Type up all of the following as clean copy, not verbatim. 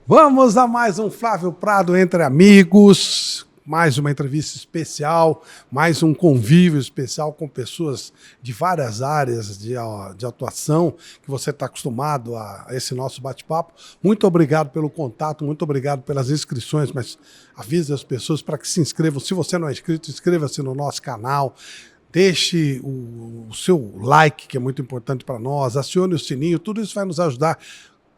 Vamos a mais um Flávio Prado Entre Amigos, mais uma entrevista especial, mais um convívio especial com pessoas de várias áreas de atuação que você está acostumado a esse nosso bate-papo. Muito obrigado pelo contato, muito obrigado pelas inscrições, mas avise as pessoas para que se inscrevam. Se você não é inscrito, inscreva-se no nosso canal. Deixe o seu like, que é muito importante para nós, acione o sininho, tudo isso vai nos ajudar.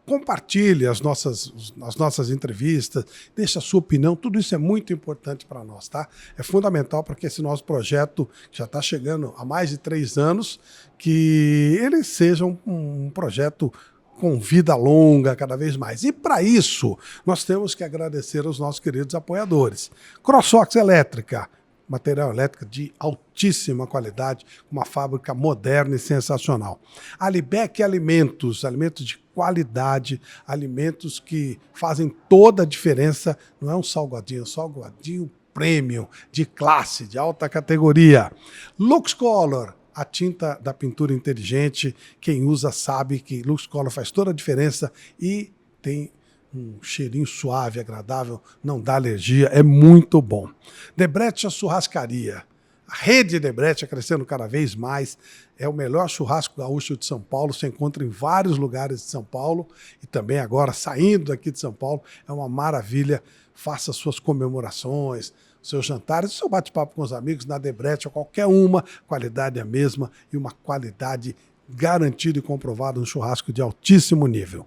Compartilhe as nossas entrevistas, deixe a sua opinião, tudo isso é muito importante para nós, tá? É fundamental para que esse nosso projeto, que já está chegando há mais de 3 anos, que ele seja um projeto com vida longa cada vez mais. E para isso, nós temos que agradecer aos nossos queridos apoiadores. CrossOx Elétrica, material elétrico de altíssima qualidade, uma fábrica moderna e sensacional. Alibec Alimentos, alimentos de qualidade, alimentos que fazem toda a diferença, não é um salgadinho premium, de classe, de alta categoria. LuxColor, a tinta da pintura inteligente, quem usa sabe que LuxColor faz toda a diferença e tem um cheirinho suave, agradável, não dá alergia, é muito bom. Debrecha Churrascaria. A rede Debrecha crescendo cada vez mais, é o melhor churrasco gaúcho de São Paulo, se encontra em vários lugares de São Paulo e também agora saindo daqui de São Paulo, é uma maravilha. Faça suas comemorações, seus jantares, seu bate-papo com os amigos na Debrecha, qualquer uma, qualidade é a mesma e uma qualidade garantido e comprovado, um churrasco de altíssimo nível.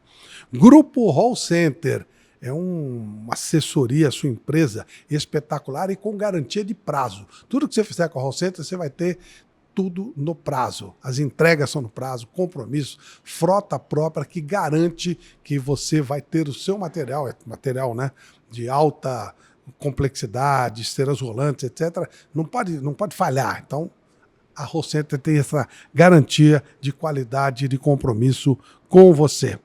Grupo Hall Center é uma assessoria, sua empresa espetacular e com garantia de prazo. Tudo que você fizer com o Hall Center, você vai ter tudo no prazo. As entregas são no prazo, compromisso, frota própria que garante que você vai ter o seu material, né, de alta complexidade, esteiras rolantes, etc. Não pode falhar. Então, a Hall Center tem essa garantia de qualidade e de compromisso com você.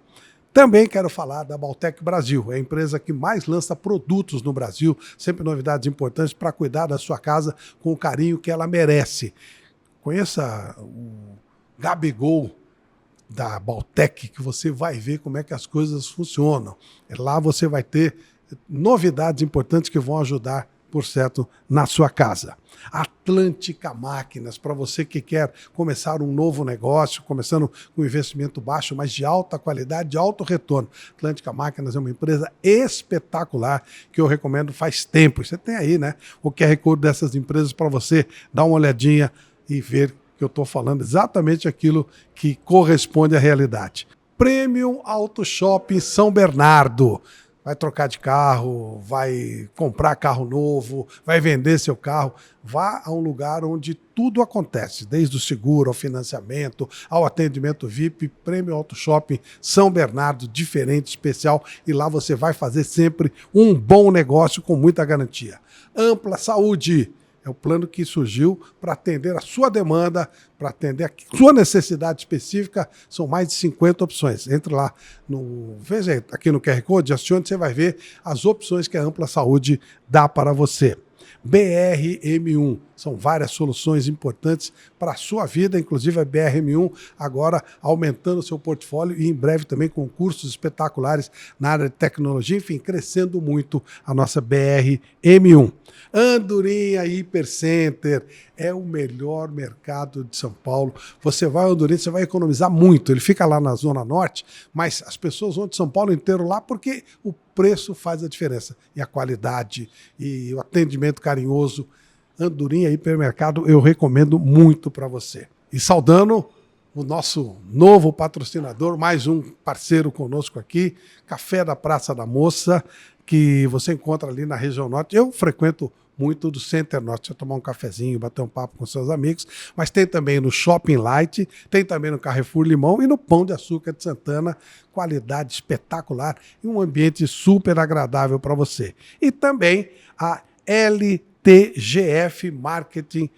Também quero falar da Baltec Brasil, é a empresa que mais lança produtos no Brasil, sempre novidades importantes para cuidar da sua casa com o carinho que ela merece. Conheça o Gabigol da Baltec, que você vai ver como é que as coisas funcionam. Lá você vai ter novidades importantes que vão ajudar, por certo, na sua casa. Atlântica Máquinas, para você que quer começar um novo negócio, começando com investimento baixo, mas de alta qualidade, de alto retorno. Atlântica Máquinas é uma empresa espetacular que eu recomendo faz tempo. Você tem aí, né, o QR Code dessas empresas para você dar uma olhadinha e ver que eu estou falando exatamente aquilo que corresponde à realidade. Premium Auto Shopping São Bernardo. Vai trocar de carro, vai comprar carro novo, vai vender seu carro. Vá a um lugar onde tudo acontece, desde o seguro ao financiamento, ao atendimento VIP. Premium Auto Shopping São Bernardo, diferente, especial. E lá você vai fazer sempre um bom negócio com muita garantia. Ampla Saúde. É o plano que surgiu para atender a sua demanda, para atender a sua necessidade específica. São mais de 50 opções. Entre lá, veja aqui no QR Code, acione, você vai ver as opções que a Ampla Saúde dá para você. BRM1, são várias soluções importantes para a sua vida, inclusive a BRM1 agora aumentando o seu portfólio e em breve também com cursos espetaculares na área de tecnologia, enfim, crescendo muito a nossa BRM1. Andorinha Hipercenter é o melhor mercado de São Paulo. Você vai ao Andorinha, você vai economizar muito. Ele fica lá na Zona Norte, mas as pessoas vão de São Paulo inteiro lá porque o preço faz a diferença. E a qualidade, e o atendimento carinhoso. Andorinha Hipermercado eu recomendo muito para você. E saudando o nosso novo patrocinador, mais um parceiro conosco aqui, Café da Praça da Moça, que você encontra ali na região norte. Eu frequento muito do Center Norte, tomar um cafezinho, bater um papo com seus amigos, mas tem também no Shopping Light, tem também no Carrefour Limão e no Pão de Açúcar de Santana, qualidade espetacular e um ambiente super agradável para você. E também a LTGF Marketing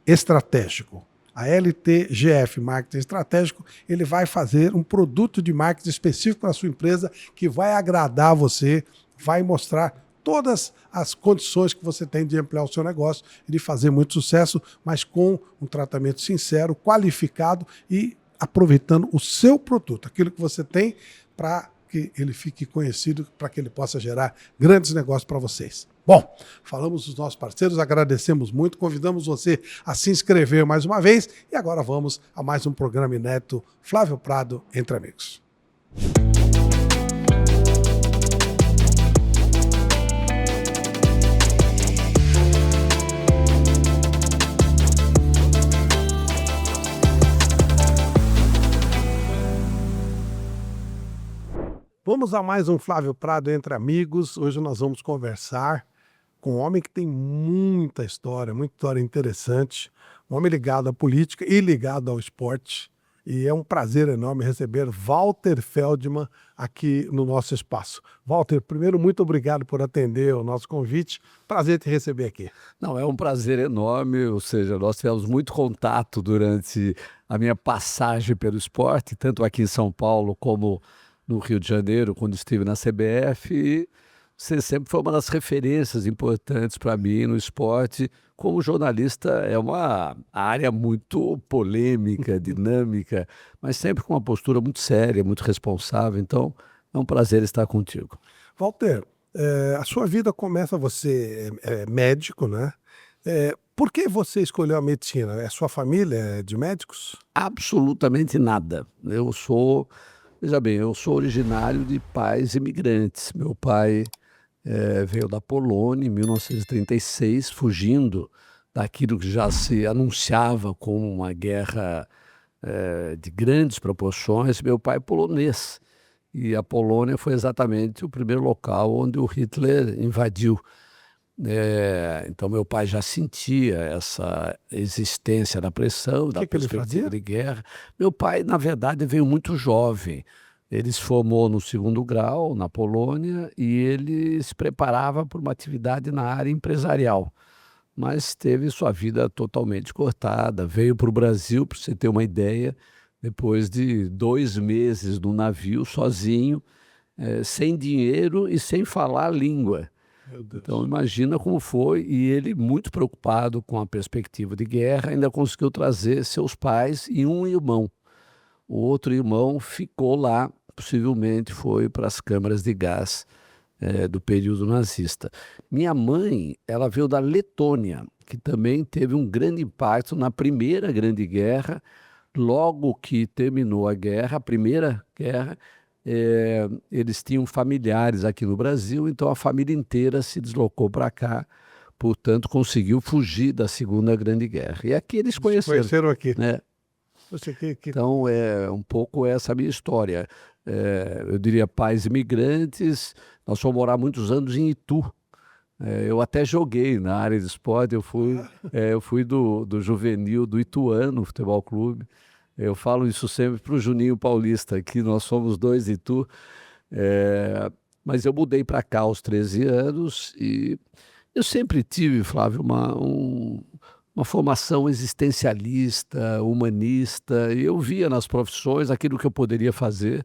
Estratégico. A LTGF Marketing Estratégico, ele vai fazer um produto de marketing específico para a sua empresa que vai agradar você, vai mostrar todas as condições que você tem de ampliar o seu negócio e de fazer muito sucesso, mas com um tratamento sincero, qualificado e aproveitando o seu produto, aquilo que você tem para que ele fique conhecido, para que ele possa gerar grandes negócios para vocês. Bom, falamos dos nossos parceiros, agradecemos muito, convidamos você a se inscrever mais uma vez e agora vamos a mais um programa inédito Flávio Prado Entre Amigos. Vamos a mais um Flávio Prado Entre Amigos. Hoje nós vamos conversar com um homem que tem muita história interessante, um homem ligado à política e ligado ao esporte. E é um prazer enorme receber Walter Feldman aqui no nosso espaço. Walter, primeiro, muito obrigado por atender o nosso convite. Prazer te receber aqui. Não, é um prazer enorme, ou seja, nós tivemos muito contato durante a minha passagem pelo esporte, tanto aqui em São Paulo como no Rio de Janeiro, quando estive na CBF, e você sempre foi uma das referências importantes para mim no esporte. Como jornalista, é uma área muito polêmica, dinâmica, mas sempre com uma postura muito séria, muito responsável. Então, é um prazer estar contigo. Walter, a sua vida começa, você é médico, né? Por que você escolheu a medicina? É sua família de médicos? Absolutamente nada. Veja bem, eu sou originário de pais imigrantes. Meu pai veio da Polônia em 1936, fugindo daquilo que já se anunciava como uma guerra de grandes proporções. Meu pai é polonês, e a Polônia foi exatamente o primeiro local onde o Hitler invadiu. Então meu pai já sentia essa existência da pressão, da perspectiva de guerra. Meu pai, na verdade, veio muito jovem. Ele se formou no 2º grau na Polônia e ele se preparava para uma atividade na área empresarial, mas teve sua vida totalmente cortada. Veio para o Brasil, para você ter uma ideia, depois de 2 meses no navio, sozinho, sem dinheiro e sem falar a língua. Então imagina como foi, e ele, muito preocupado com a perspectiva de guerra, ainda conseguiu trazer seus pais e um irmão. O outro irmão ficou lá, possivelmente foi para as câmaras de gás do período nazista. Minha mãe, ela veio da Letônia, que também teve um grande impacto na Primeira Grande Guerra. Logo que terminou a guerra, a Primeira Guerra, eles tinham familiares aqui no Brasil, então a família inteira se deslocou para cá, portanto conseguiu fugir da Segunda Grande Guerra. E aqui eles conheceram aqui. Né? Então é um pouco essa a minha história. Eu diria pais imigrantes. Nós fomos morar muitos anos em Itu. Eu até joguei na área de esporte, eu fui do juvenil do Ituano Futebol Clube. Eu falo isso sempre para o Juninho Paulista, que nós somos 2 de Itu, mas eu mudei para cá aos 13 anos e eu sempre tive, Flávio, uma formação existencialista, humanista, e eu via nas profissões aquilo que eu poderia fazer.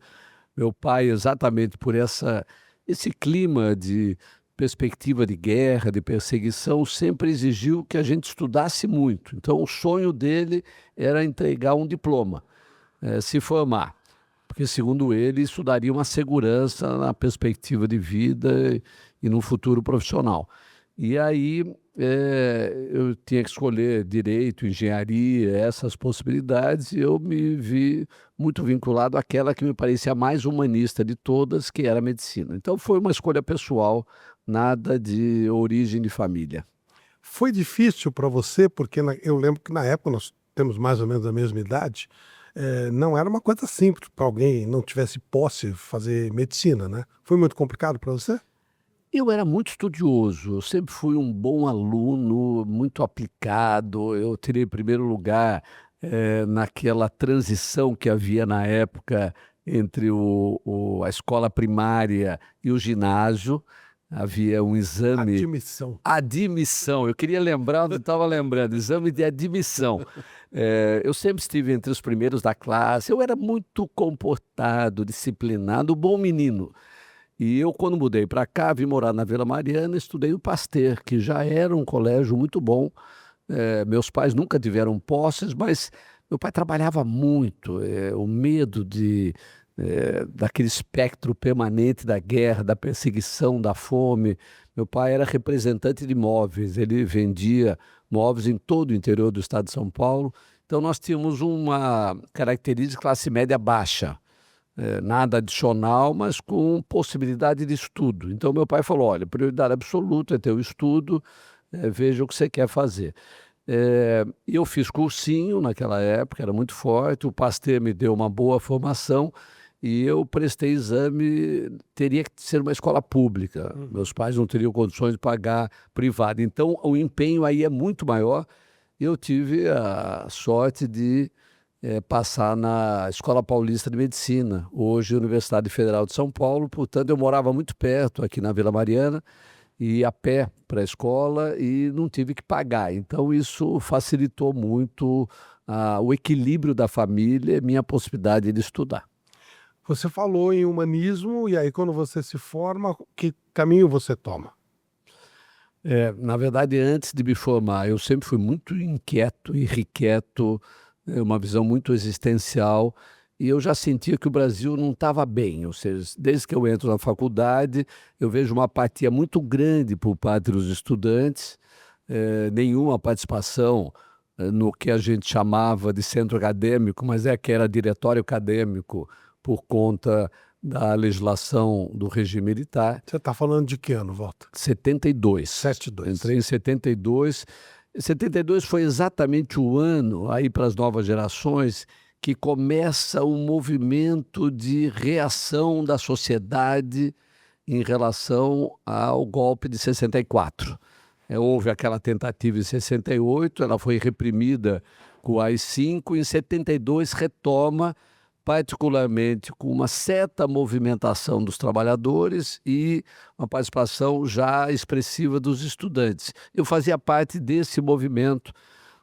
Meu pai, exatamente por esse clima de perspectiva de guerra, de perseguição, sempre exigiu que a gente estudasse muito. Então, o sonho dele era entregar um diploma, se formar, porque, segundo ele, isso daria uma segurança na perspectiva de vida e no futuro profissional. E aí eu tinha que escolher direito, engenharia, essas possibilidades, e eu me vi muito vinculado àquela que me parecia a mais humanista de todas, que era a medicina. Então foi uma escolha pessoal, nada de origem de família. Foi difícil para você, porque eu lembro que na época, nós temos mais ou menos a mesma idade, não era uma coisa simples para alguém não tivesse posse fazer medicina, né? Foi muito complicado para você? Eu era muito estudioso, eu sempre fui um bom aluno, muito aplicado. Eu tirei primeiro lugar naquela transição que havia na época entre a escola primária e o ginásio. Havia um exame... Admissão. Admissão, eu queria lembrar, não estava lembrando, exame de admissão. Eu sempre estive entre os primeiros da classe, eu era muito comportado, disciplinado, bom menino. E eu, quando mudei para cá, vim morar na Vila Mariana, estudei no Pasteur, que já era um colégio muito bom. Meus pais nunca tiveram posses, mas meu pai trabalhava muito. O medo de daquele espectro permanente da guerra, da perseguição, da fome. Meu pai era representante de móveis, ele vendia móveis em todo o interior do estado de São Paulo. Então nós tínhamos uma característica de classe média baixa, nada adicional, mas com possibilidade de estudo. Então meu pai falou, olha, prioridade absoluta é ter o estudo, veja o que você quer fazer. E eu fiz cursinho naquela época, era muito forte, o Pasteur me deu uma boa formação e eu prestei exame, teria que ser uma escola pública. Meus pais não teriam condições de pagar privada. Então o empenho aí é muito maior. Eu tive a sorte de passar na Escola Paulista de Medicina, hoje Universidade Federal de São Paulo. Portanto, eu morava muito perto, aqui na Vila Mariana, e a pé para a escola e não tive que pagar. Então, isso facilitou muito o equilíbrio da família e minha possibilidade de estudar. Você falou em humanismo, e aí quando você se forma, que caminho você toma? Na verdade, antes de me formar, eu sempre fui muito inquieto, irrequieto, uma visão muito existencial, e eu já sentia que o Brasil não estava bem. Ou seja, desde que eu entro na faculdade, eu vejo uma apatia muito grande por parte dos estudantes, nenhuma participação no que a gente chamava de centro acadêmico, mas que era diretório acadêmico por conta da legislação do regime militar. Você está falando de que ano, Walter? 72. 72. Entrei em 72. 72 foi exatamente o ano, aí para as novas gerações, que começa um movimento de reação da sociedade em relação ao golpe de 64. Houve aquela tentativa em 68, ela foi reprimida com o AI-5, em 72 retoma, particularmente com uma certa movimentação dos trabalhadores e uma participação já expressiva dos estudantes. Eu fazia parte desse movimento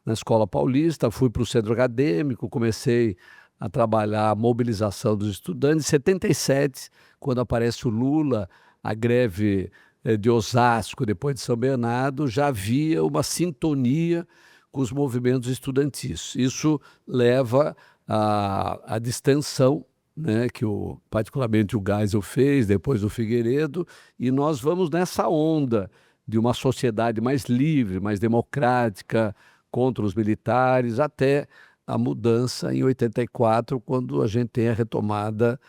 na Escola Paulista, fui para o centro acadêmico, comecei a trabalhar a mobilização dos estudantes. Em 77, quando aparece o Lula, a greve de Osasco, depois de São Bernardo, já havia uma sintonia com os movimentos estudantis. Isso leva a distensão, né, que particularmente o Geisel fez, depois o Figueiredo, e nós vamos nessa onda de uma sociedade mais livre, mais democrática, contra os militares, até a mudança em 84, quando a gente tem a retomada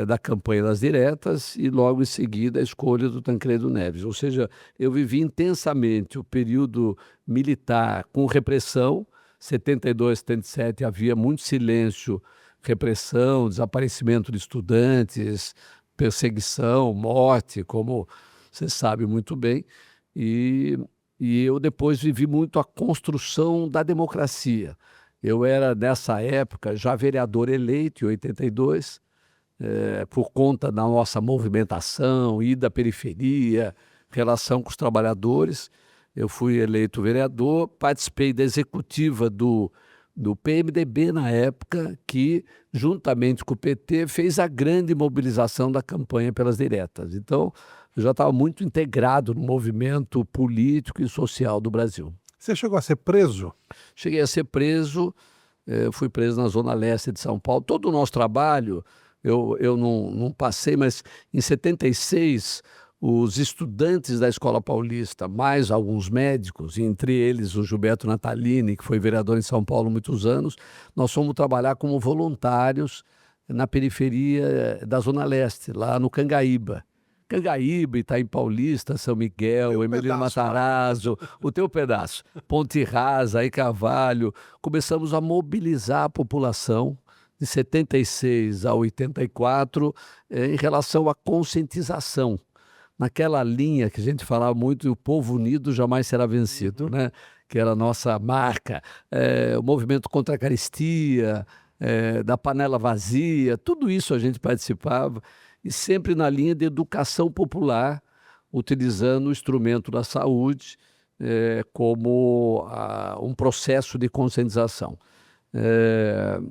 da campanha das diretas e logo em seguida a escolha do Tancredo Neves. Ou seja, eu vivi intensamente o período militar com repressão. 72, 77 havia muito silêncio, repressão, desaparecimento de estudantes, perseguição, morte, como você sabe muito bem. E eu depois vivi muito a construção da democracia. Eu era, nessa época, já vereador eleito, em 82, por conta da nossa movimentação, ida à periferia, relação com os trabalhadores. Eu fui eleito vereador, participei da executiva do PMDB na época, que, juntamente com o PT, fez a grande mobilização da campanha pelas diretas. Então, eu já estava muito integrado no movimento político e social do Brasil. Você chegou a ser preso? Cheguei a ser preso, fui preso na Zona Leste de São Paulo. Todo o nosso trabalho, eu não passei, mas em 76... os estudantes da Escola Paulista, mais alguns médicos, entre eles o Gilberto Natalini, que foi vereador em São Paulo há muitos anos, nós fomos trabalhar como voluntários na periferia da Zona Leste, lá no Cangaíba. Cangaíba, Itaim Paulista, São Miguel, Emiliano Matarazzo, o teu pedaço, Ponte Rasa, Aí Carvalho. Começamos a mobilizar a população de 76 a 84 em relação à conscientização. Naquela linha que a gente falava muito, o povo unido jamais será vencido, né? Que era a nossa marca, o movimento contra a carestia, da panela vazia, tudo isso a gente participava, e sempre na linha de educação popular, utilizando o instrumento da saúde como um processo de conscientização.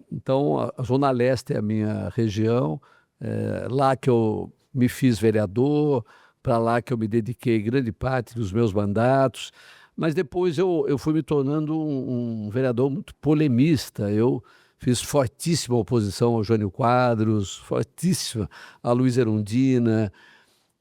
Então, a Zona Leste é a minha região, lá que eu me fiz vereador, para lá que eu me dediquei grande parte dos meus mandatos, mas depois eu fui me tornando um vereador muito polemista. Eu fiz fortíssima oposição ao Jânio Quadros, fortíssima a Luiz Erundina.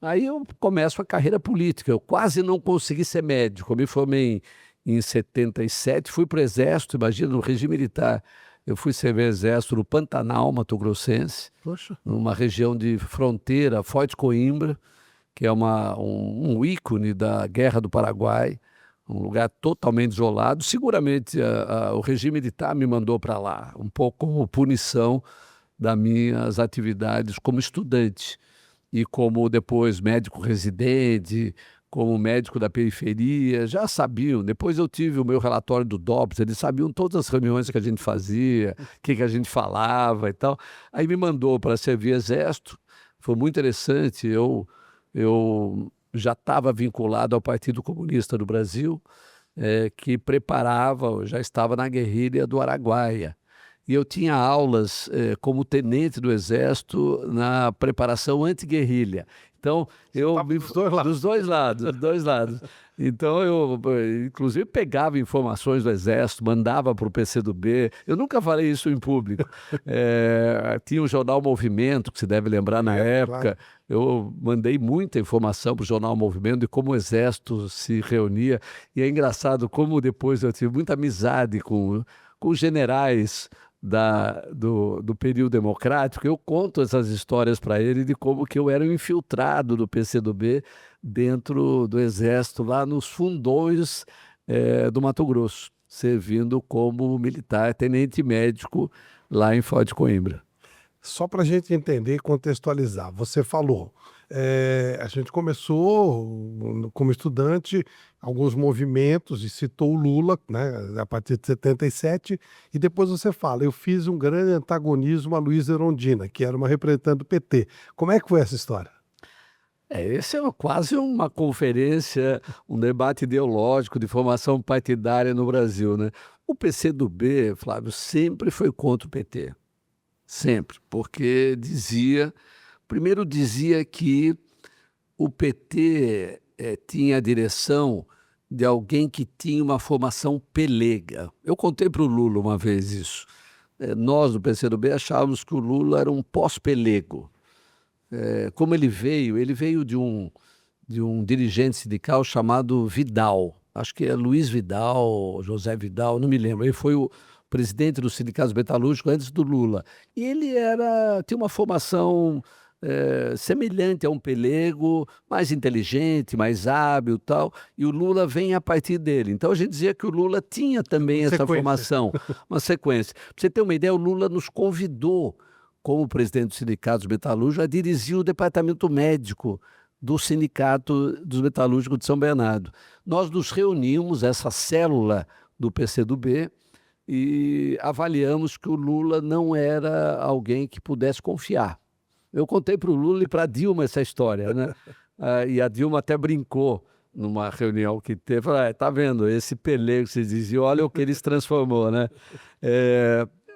Aí eu começo a carreira política. Eu quase não consegui ser médico. Eu me formei em 77, fui para o Exército, imagina, no regime militar. Eu fui servir Exército no Pantanal, Mato Grossense, Poxa. numa região de fronteira, Foz do Coimbra, que é um ícone da Guerra do Paraguai, um lugar totalmente isolado. Seguramente o regime militar me mandou para lá, um pouco como punição das minhas atividades como estudante e como depois médico residente, como médico da periferia, já sabiam. Depois eu tive o meu relatório do DOPS, eles sabiam todas as reuniões que a gente fazia, o que a gente falava e tal. Aí me mandou para servir Exército, foi muito interessante. Eu já estava vinculado ao Partido Comunista do Brasil, que preparava, já estava na guerrilha do Araguaia. E eu tinha aulas como tenente do Exército na preparação anti-guerrilha. Então, dos dois lados. Então, eu, inclusive, pegava informações do Exército, mandava para o PCdoB. Eu nunca falei isso em público. Tinha o jornal Movimento, que se deve lembrar na época. Claro. Eu mandei muita informação para o jornal Movimento de como o Exército se reunia. E é engraçado como depois eu tive muita amizade com generais do período democrático. Eu conto essas histórias para ele de como que eu era um infiltrado do PCdoB dentro do Exército, lá nos fundões do Mato Grosso, servindo como militar, tenente médico lá em Foz do Coimbra. Só para a gente entender e contextualizar, você falou, a gente começou como estudante, alguns movimentos, e citou o Lula, né, a partir de 77, e depois você fala, eu fiz um grande antagonismo a Luiz Erundina, que era uma representante do PT. Como é que foi essa história? Esse é quase uma conferência, um debate ideológico de formação partidária no Brasil, né? O PCdoB, Flávio, sempre foi contra o PT. Sempre, porque primeiro dizia que o PT tinha a direção de alguém que tinha uma formação pelega. Eu contei para o Lula uma vez isso. Nós, do PCdoB, achávamos que o Lula era um pós-pelego. Como ele veio de um dirigente sindical chamado Vidal. Acho que é Luiz Vidal, José Vidal, não me lembro. Ele foi o presidente do Sindicato Metalúrgico antes do Lula. E ele tinha uma formação semelhante a um pelego, mais inteligente, mais hábil e tal, e o Lula vem a partir dele. Então a gente dizia que o Lula tinha também essa formação, uma sequência. Para você ter uma ideia, o Lula nos convidou, como presidente dos sindicatos metalúrgicos, a dirigir o departamento médico do Sindicato dos Metalúrgicos de São Bernardo. Nós nos reunimos, essa célula do PCdoB, e avaliamos que o Lula não era alguém que pudesse confiar. Eu contei para o Lula e para a Dilma essa história, né? E a Dilma até brincou numa reunião que teve, falou, tá vendo, esse pelego que vocês diziam, olha o que ele se transformou, né?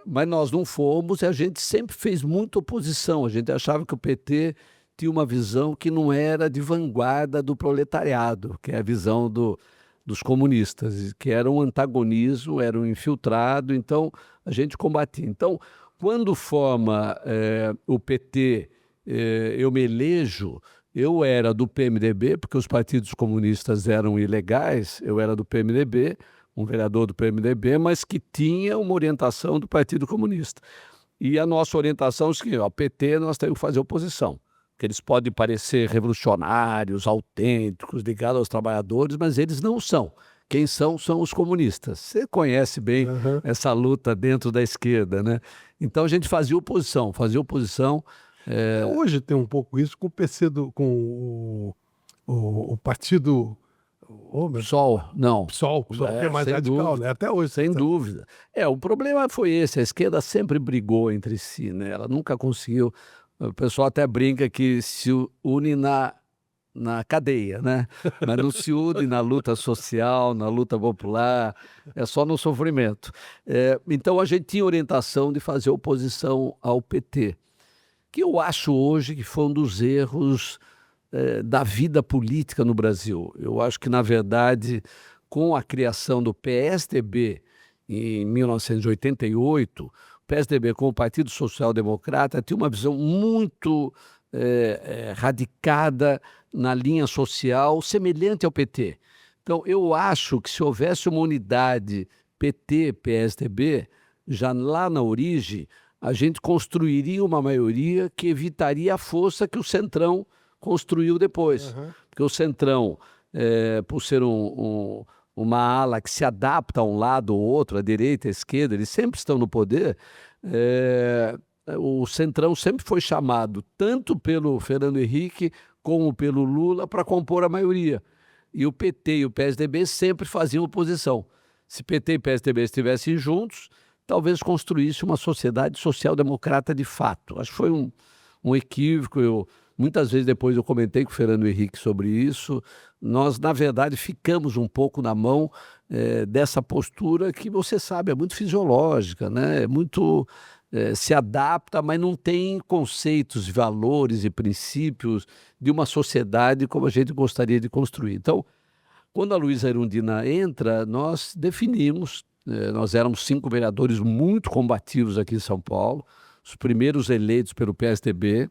Mas nós não fomos e a gente sempre fez muita oposição. A gente achava que o PT tinha uma visão que não era de vanguarda do proletariado, que é a visão dos comunistas, que era um antagonismo, era um infiltrado, então a gente combatia. Então, quando forma o PT, eu me elejo, eu era do PMDB, porque os partidos comunistas eram ilegais, eu era do PMDB, um vereador do PMDB, mas que tinha uma orientação do Partido Comunista. E a nossa orientação é o seguinte, ao PT nós temos que fazer oposição, que eles podem parecer revolucionários, autênticos, ligados aos trabalhadores, mas eles não são. Quem são os comunistas. Você conhece bem essa luta dentro da esquerda, né? Então a gente fazia oposição. Hoje tem um pouco isso com o PC, com o partido... PSOL, não. PSOL, que é mais radical, dúvida, né? Até hoje. Sem dúvida. O problema foi esse, a esquerda sempre brigou entre si, né? Ela nunca conseguiu... O pessoal até brinca que se une na cadeia, né? Mas não se une na luta social, na luta popular, é só no sofrimento. Então a gente tinha orientação de fazer oposição ao PT, que eu acho hoje que foi um dos erros da vida política no Brasil. Eu acho que, na verdade, com a criação do PSDB em 1988, o PSDB como Partido Social Democrata tinha uma visão muito radicada na linha social, semelhante ao PT. Então, eu acho que se houvesse uma unidade PT-PSDB, já lá na origem, a gente construiria uma maioria que evitaria a força que o Centrão construiu depois. Uhum. Porque o Centrão, por ser uma ala que se adapta a um lado ou outro, à direita, à esquerda, eles sempre estão no poder, o Centrão sempre foi chamado, tanto pelo Fernando Henrique como pelo Lula, para compor a maioria. E o PT e o PSDB sempre faziam oposição. Se PT e PSDB estivessem juntos, talvez construísse uma sociedade social-democrata de fato. Acho que foi um equívoco. Muitas vezes depois eu comentei com o Fernando Henrique sobre isso. Nós, na verdade, ficamos um pouco na mão dessa postura que, você sabe, é muito fisiológica, né? É muito... se adapta, mas não tem conceitos, valores e princípios de uma sociedade como a gente gostaria de construir. Então, quando a Luísa Erundina entra, nós definimos, nós éramos 5 vereadores muito combativos aqui em São Paulo, os primeiros eleitos pelo PSDB.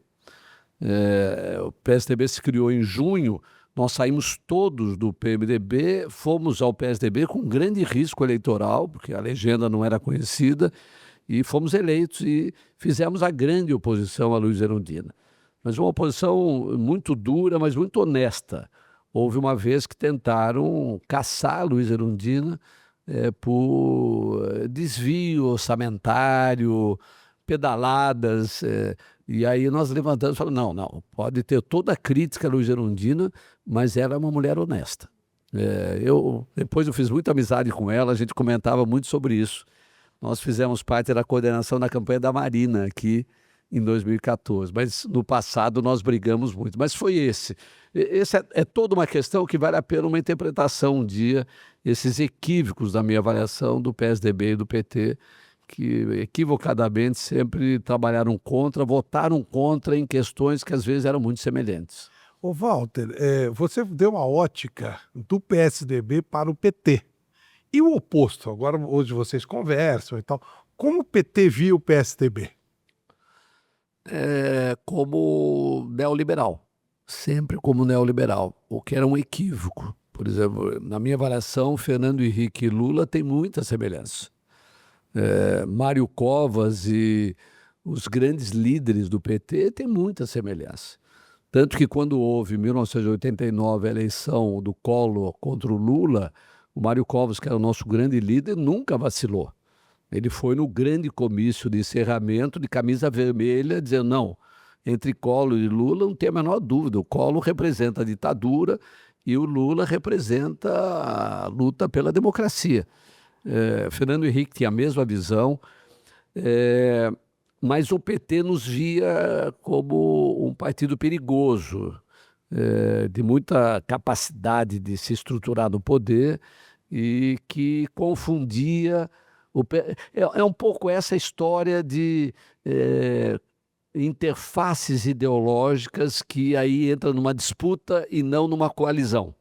O PSDB se criou em junho, nós saímos todos do PMDB, fomos ao PSDB com grande risco eleitoral, porque a legenda não era conhecida, e fomos eleitos e fizemos a grande oposição à Luísa Erundina. Mas uma oposição muito dura, mas muito honesta. Houve uma vez que tentaram caçar a Luísa Erundina por desvio orçamentário, pedaladas, e aí nós levantamos e falamos, não, pode ter toda a crítica à Luísa Erundina, mas ela é uma mulher honesta. Depois eu fiz muita amizade com ela, a gente comentava muito sobre isso. Nós fizemos parte da coordenação da campanha da Marina aqui em 2014, mas no passado nós brigamos muito. Mas foi esse. Esse é toda uma questão que vale a pena uma interpretação um dia, esses equívocos da minha avaliação do PSDB e do PT, que equivocadamente sempre trabalharam contra, votaram contra em questões que às vezes eram muito semelhantes. Ô Walter, você deu uma ótica do PSDB para o PT. E o oposto, agora hoje vocês conversam e tal, como o PT via o PSDB? Como neoliberal, sempre como neoliberal, o que era um equívoco. Por exemplo, na minha avaliação, Fernando Henrique e Lula têm muita semelhança. Mário Covas e os grandes líderes do PT têm muita semelhança. Tanto que quando houve, em 1989, a eleição do Collor contra o Lula, o Mário Covas, que era o nosso grande líder, nunca vacilou. Ele foi no grande comício de encerramento de camisa vermelha, dizendo, não, entre Collor e Lula não tem a menor dúvida. O Collor representa a ditadura e o Lula representa a luta pela democracia. Fernando Henrique tinha a mesma visão, mas o PT nos via como um partido perigoso, de muita capacidade de se estruturar no poder e que confundia... É um pouco essa história de interfaces ideológicas que aí entra numa disputa e não numa coalizão.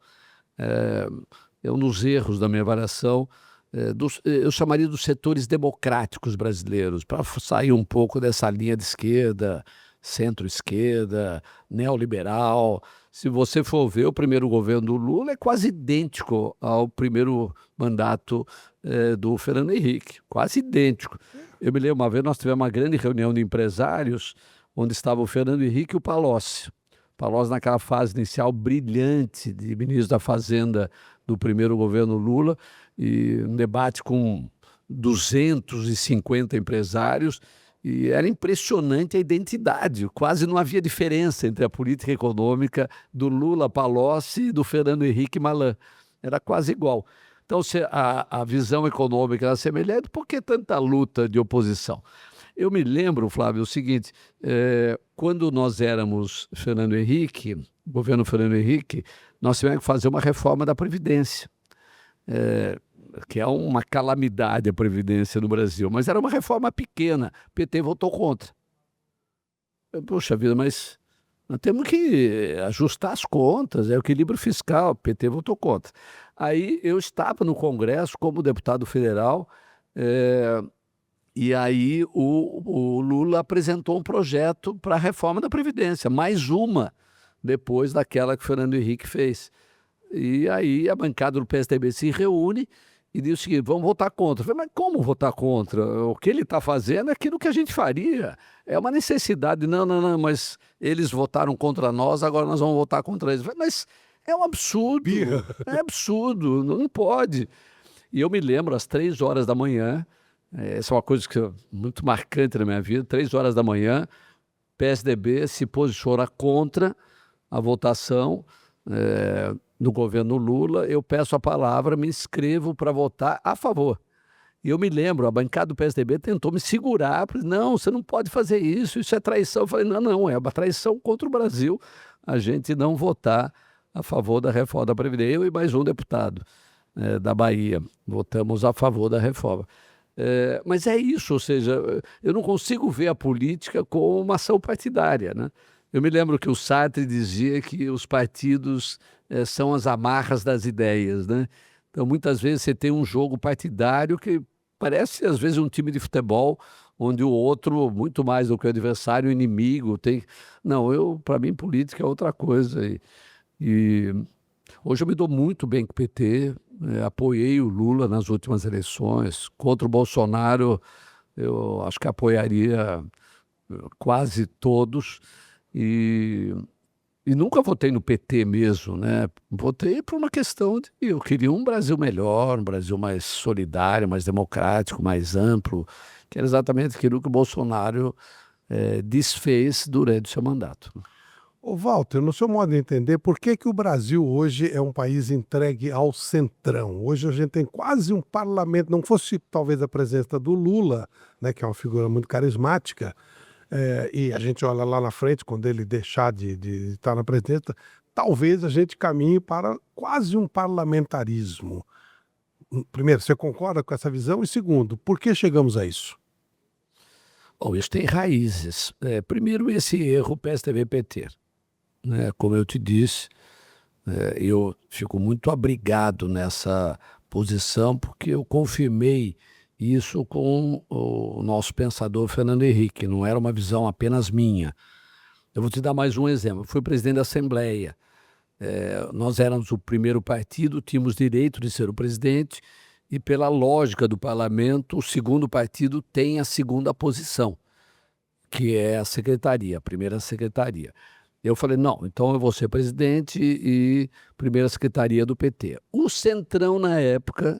Um dos erros da minha avaliação, eu chamaria dos setores democráticos brasileiros, para sair um pouco dessa linha de esquerda, centro-esquerda, neoliberal. Se você for ver, o primeiro governo do Lula é quase idêntico ao primeiro mandato do Fernando Henrique, quase idêntico. Eu me lembro, uma vez nós tivemos uma grande reunião de empresários, onde estavam o Fernando Henrique e o Palocci. Palocci naquela fase inicial brilhante de ministro da Fazenda do primeiro governo Lula, e um debate com 250 empresários, e era impressionante a identidade, quase não havia diferença entre a política econômica do Lula Palocci e do Fernando Henrique Malan, era quase igual. Então, se a visão econômica era semelhante, por que tanta luta de oposição? Eu me lembro, Flávio, o seguinte, quando nós éramos Fernando Henrique, governo Fernando Henrique, nós tivemos que fazer uma reforma da Previdência, que é uma calamidade a Previdência no Brasil, mas era uma reforma pequena, o PT votou contra. Poxa vida, mas nós temos que ajustar as contas, é o equilíbrio fiscal, o PT votou contra. Aí eu estava no Congresso como deputado federal, E aí o Lula apresentou um projeto para a reforma da Previdência, mais uma depois daquela que o Fernando Henrique fez. E aí a bancada do PSDB se reúne e diz o seguinte: vamos votar contra. Eu falei, mas como votar contra? O que ele está fazendo é aquilo que a gente faria. É uma necessidade. Não, não, não, mas eles votaram contra nós, agora nós vamos votar contra eles. Eu falei, mas é um absurdo. É absurdo, não pode. E eu me lembro, às 3 horas da manhã, essa é uma coisa muito marcante na minha vida, 3 horas da manhã, PSDB se posiciona contra a votação no governo Lula. Eu peço a palavra, me inscrevo para votar a favor. E eu me lembro, a bancada do PSDB tentou me segurar, não, você não pode fazer isso é traição. Eu falei, não, não, é uma traição contra o Brasil a gente não votar a favor da reforma da Previdência. Eu e mais um deputado da Bahia votamos a favor da reforma. Mas é isso, ou seja, eu não consigo ver a política como uma ação partidária, né? Eu me lembro que o Sartre dizia que os partidos são as amarras das ideias, né? Então, muitas vezes você tem um jogo partidário que parece, às vezes, um time de futebol, onde o outro, muito mais do que o adversário, o inimigo, tem... Não, para mim, política é outra coisa. E hoje eu me dou muito bem com o PT, apoiei o Lula nas últimas eleições. Contra o Bolsonaro, eu acho que apoiaria quase todos. E nunca votei no PT mesmo, né? Votei por uma questão de... Eu queria um Brasil melhor, um Brasil mais solidário, mais democrático, mais amplo, que era exatamente aquilo que o Bolsonaro desfez durante o seu mandato. Ô Walter, no seu modo de entender, por que o Brasil hoje é um país entregue ao centrão? Hoje a gente tem quase um parlamento, não fosse talvez a presença do Lula, né, que é uma figura muito carismática, e a gente olha lá na frente, quando ele deixar de estar na presidência, talvez a gente caminhe para quase um parlamentarismo. Primeiro, você concorda com essa visão? E segundo, por que chegamos a isso? Bom, isso tem raízes. Primeiro, esse erro PSDB-PT. Como eu te disse, eu fico muito abrigado nessa posição, porque eu confirmei isso com o nosso pensador Fernando Henrique, não era uma visão apenas minha. Eu vou te dar mais um exemplo. Eu fui presidente da Assembleia. Nós éramos o primeiro partido, tínhamos direito de ser o presidente, e pela lógica do parlamento, o segundo partido tem a segunda posição, que é a secretaria, a primeira secretaria. Eu falei, não, então eu vou ser presidente e primeira secretaria do PT. O Centrão, na época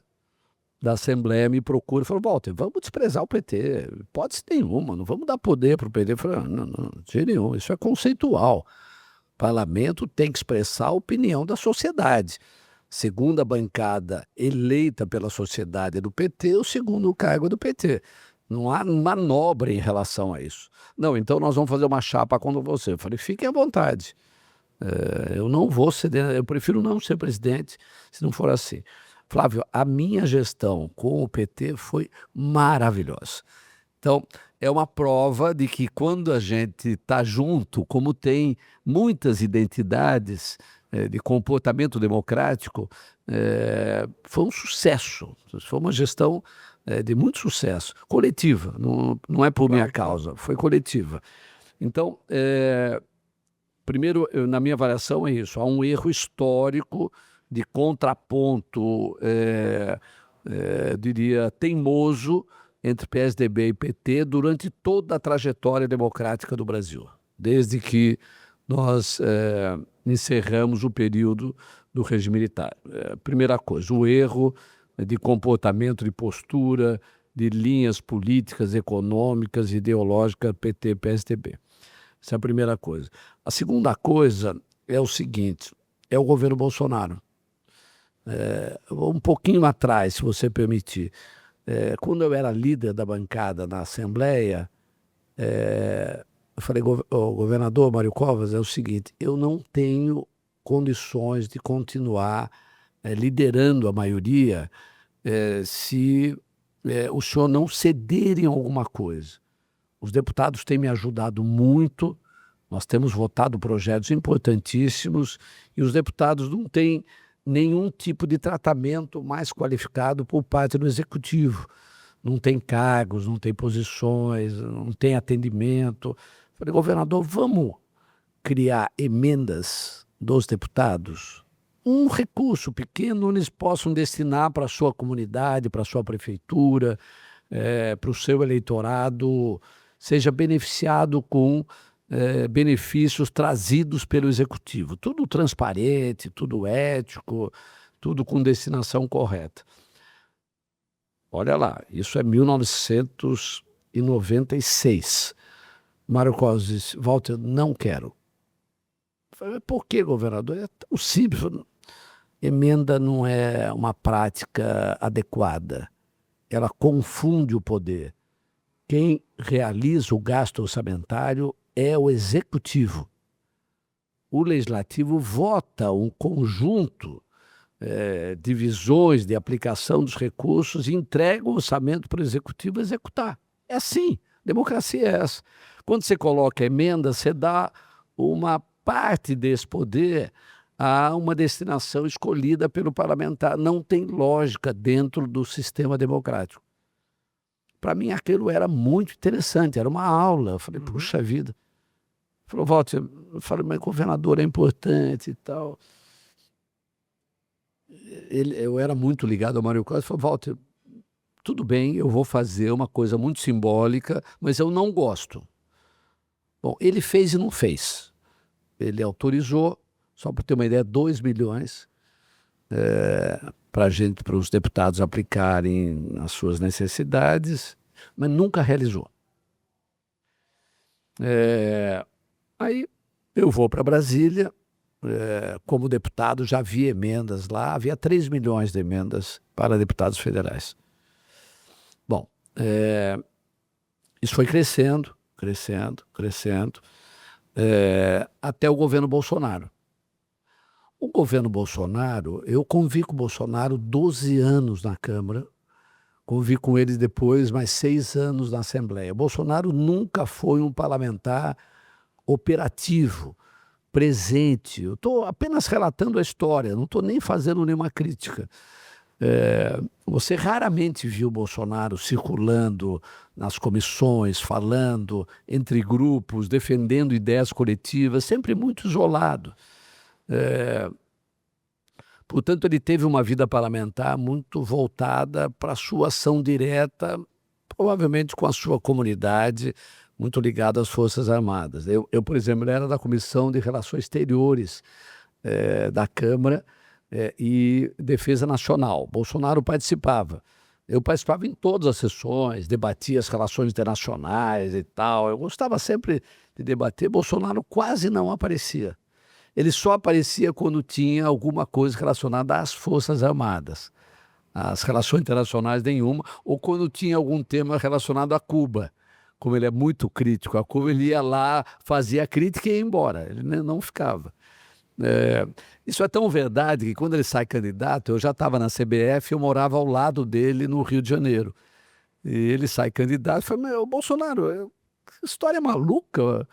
da Assembleia, me procura e falou, Walter, vamos desprezar o PT, hipótese nenhuma, não vamos dar poder para o PT. Eu falei, não, de jeito nenhum, isso é conceitual. O parlamento tem que expressar a opinião da sociedade. Segunda bancada eleita pela sociedade do PT, o segundo cargo é do PT. Não há manobra em relação a isso. Não, então nós vamos fazer uma chapa contra você. Eu falei, fiquem à vontade. Eu não vou ceder, eu prefiro não ser presidente se não for assim. Flávio, a minha gestão com o PT foi maravilhosa. Então, é uma prova de que quando a gente está junto, como tem muitas identidades de comportamento democrático, foi um sucesso. Foi uma gestão de muito sucesso, coletiva, não é por minha causa, foi coletiva. Então, primeiro, na minha avaliação é isso, há um erro histórico de contraponto, diria, teimoso entre PSDB e PT durante toda a trajetória democrática do Brasil, desde que nós encerramos o período do regime militar. Primeira coisa, o erro de comportamento, de postura, de linhas políticas, econômicas, ideológicas, PT, PSDB. Essa é a primeira coisa. A segunda coisa é o seguinte, é o governo Bolsonaro. Um pouquinho atrás, se você permitir, quando eu era líder da bancada na Assembleia, eu falei, governador Mário Covas, é o seguinte, eu não tenho condições de continuar liderando a maioria se o senhor não ceder em alguma coisa. Os deputados têm me ajudado muito, nós temos votado projetos importantíssimos e os deputados não têm nenhum tipo de tratamento mais qualificado por parte do Executivo. não tem cargos, não tem posições, não tem atendimento. Falei, governador, vamos criar emendas dos deputados? Um recurso pequeno onde eles possam destinar para a sua comunidade, para a sua prefeitura, para o seu eleitorado, seja beneficiado com benefícios trazidos pelo executivo. Tudo transparente, tudo ético, tudo com destinação correta. Olha lá, isso é 1996. Mário Covas disse, Walter, não quero. Falei, por que, governador? É tão simples. Emenda não é uma prática adequada. Ela confunde o poder. Quem realiza o gasto orçamentário é o executivo. O legislativo vota um conjunto de visões de aplicação dos recursos e entrega o orçamento para o executivo executar. É assim, democracia é essa. Quando você coloca emenda, você dá uma parte desse poder a uma destinação escolhida pelo parlamentar. Não tem lógica dentro do sistema democrático. Para mim, aquilo era muito interessante, era uma aula. Eu falei, puxa vida. Falou, Walter, eu falei, mas governador é importante e tal. Eu era muito ligado ao Mário Covas. Ele falou, Walter, tudo bem, eu vou fazer uma coisa muito simbólica, mas eu não gosto. Bom, ele fez e não fez. Ele autorizou, só para ter uma ideia, 2 milhões para os deputados aplicarem as suas necessidades, mas nunca realizou. Aí eu vou para Brasília, como deputado, já havia emendas lá, havia 3 milhões de emendas para deputados federais. Bom, isso foi crescendo, até o governo Bolsonaro. O governo Bolsonaro, eu convivi com o Bolsonaro 12 anos na Câmara, convivi com ele depois mais 6 anos na Assembleia. Bolsonaro nunca foi um parlamentar operativo, presente. Eu estou apenas relatando a história, não estou nem fazendo nenhuma crítica. Você raramente viu Bolsonaro circulando nas comissões, falando entre grupos, defendendo ideias coletivas, sempre muito isolado. Portanto, ele teve uma vida parlamentar muito voltada para a sua ação direta, provavelmente com a sua comunidade, muito ligada às Forças Armadas. Eu, por exemplo, era da Comissão de Relações Exteriores da Câmara e Defesa Nacional. Bolsonaro participava. Eu participava em todas as sessões, debatia as relações internacionais e tal. Eu gostava sempre de debater. Bolsonaro quase não aparecia. Ele só aparecia quando tinha alguma coisa relacionada às Forças Armadas. As relações internacionais nenhuma, ou quando tinha algum tema relacionado a Cuba. Como ele é muito crítico a Cuba, ele ia lá, fazia a crítica e ia embora. Ele não ficava. Isso é tão verdade que quando ele sai candidato, eu já estava na CBF, eu morava ao lado dele no Rio de Janeiro. E ele sai candidato e falei, meu, Bolsonaro, que história maluca,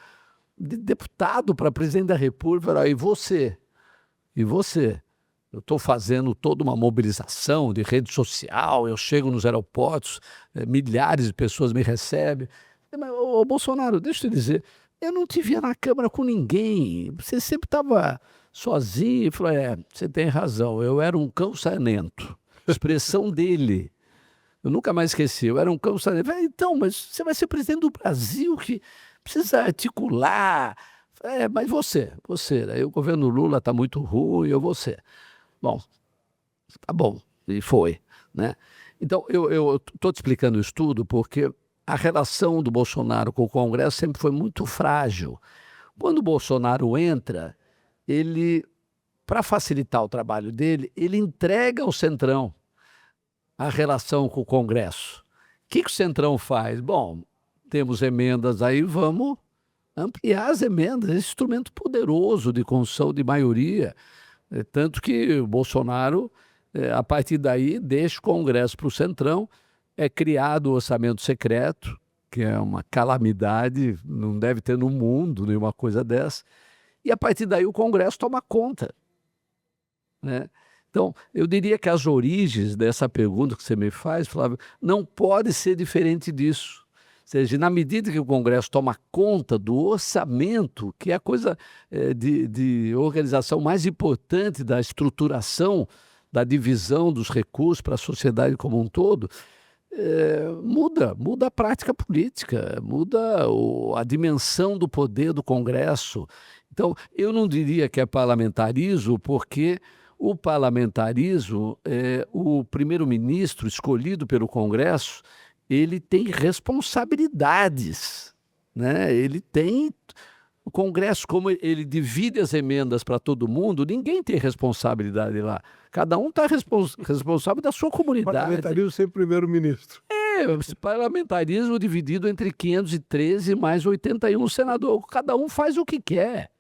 de deputado para presidente da República. E você? E você? Eu estou fazendo toda uma mobilização de rede social, eu chego nos aeroportos, milhares de pessoas me recebem. Mas, Bolsonaro, deixa eu te dizer, eu não te via na Câmara com ninguém, você sempre estava sozinho. Ele falou, você tem razão, eu era um cão sarnento, expressão dele. Eu nunca mais esqueci, eu era um cão sarnento. Falei, então, mas você vai ser presidente do Brasil, que precisa articular. Mas você, aí o governo Lula está muito ruim, eu você. Bom, tá bom, e foi, né? Então, eu estou te explicando isso tudo porque a relação do Bolsonaro com o Congresso sempre foi muito frágil. Quando o Bolsonaro entra, ele, para facilitar o trabalho dele, ele entrega ao Centrão a relação com o Congresso. O que o Centrão faz? Bom, temos emendas aí, vamos ampliar as emendas, esse instrumento poderoso de construção de maioria. Tanto que o Bolsonaro, a partir daí, deixa o Congresso para o Centrão, é criado o orçamento secreto, que é uma calamidade, não deve ter no mundo nenhuma coisa dessa, e a partir daí o Congresso toma conta, né? Então, eu diria que as origens dessa pergunta que você me faz, Flávio, não pode ser diferente disso. Ou seja, na medida que o Congresso toma conta do orçamento, que é a coisa de organização mais importante da estruturação, da divisão dos recursos para a sociedade como um todo, muda a prática política, muda a dimensão do poder do Congresso. Então, eu não diria que é parlamentarismo, porque o parlamentarismo, o primeiro-ministro escolhido pelo Congresso, ele tem responsabilidades, né? Ele tem... O Congresso, como ele divide as emendas para todo mundo, ninguém tem responsabilidade lá. Cada um está responsável da sua comunidade. Parlamentarismo sem primeiro-ministro. Parlamentarismo dividido entre 513 mais 81 senadores. Cada um faz o que quer.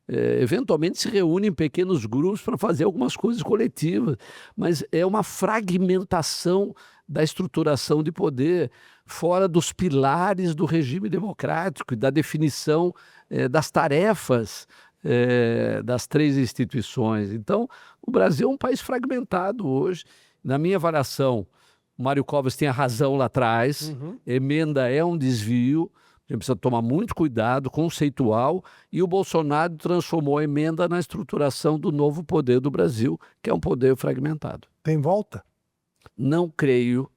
Eventualmente se reúne em pequenos grupos para fazer algumas coisas coletivas, mas é uma fragmentação da estruturação de poder fora dos pilares do regime democrático e da definição das tarefas das três instituições. Então, o Brasil é um país fragmentado hoje. Na minha avaliação, o Mário Covas tem a razão lá atrás, emenda é um desvio, a gente precisa tomar muito cuidado, conceitual, e o Bolsonaro transformou a emenda na estruturação do novo poder do Brasil, que é um poder fragmentado. Tem volta? Não creio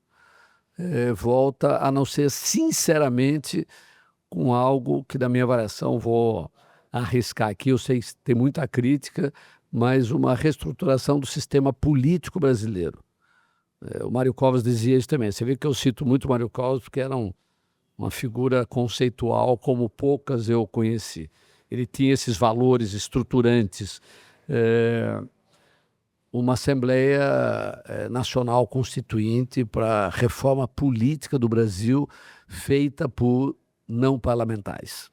volta, a não ser, sinceramente, com algo que, da minha avaliação, vou arriscar aqui. Eu sei que tem muita crítica, mas uma reestruturação do sistema político brasileiro. O Mário Covas dizia isso também. Você vê que eu cito muito o Mário Covas porque era uma figura conceitual como poucas eu conheci. Ele tinha esses valores estruturantes. Uma Assembleia Nacional Constituinte para a reforma política do Brasil feita por não parlamentares.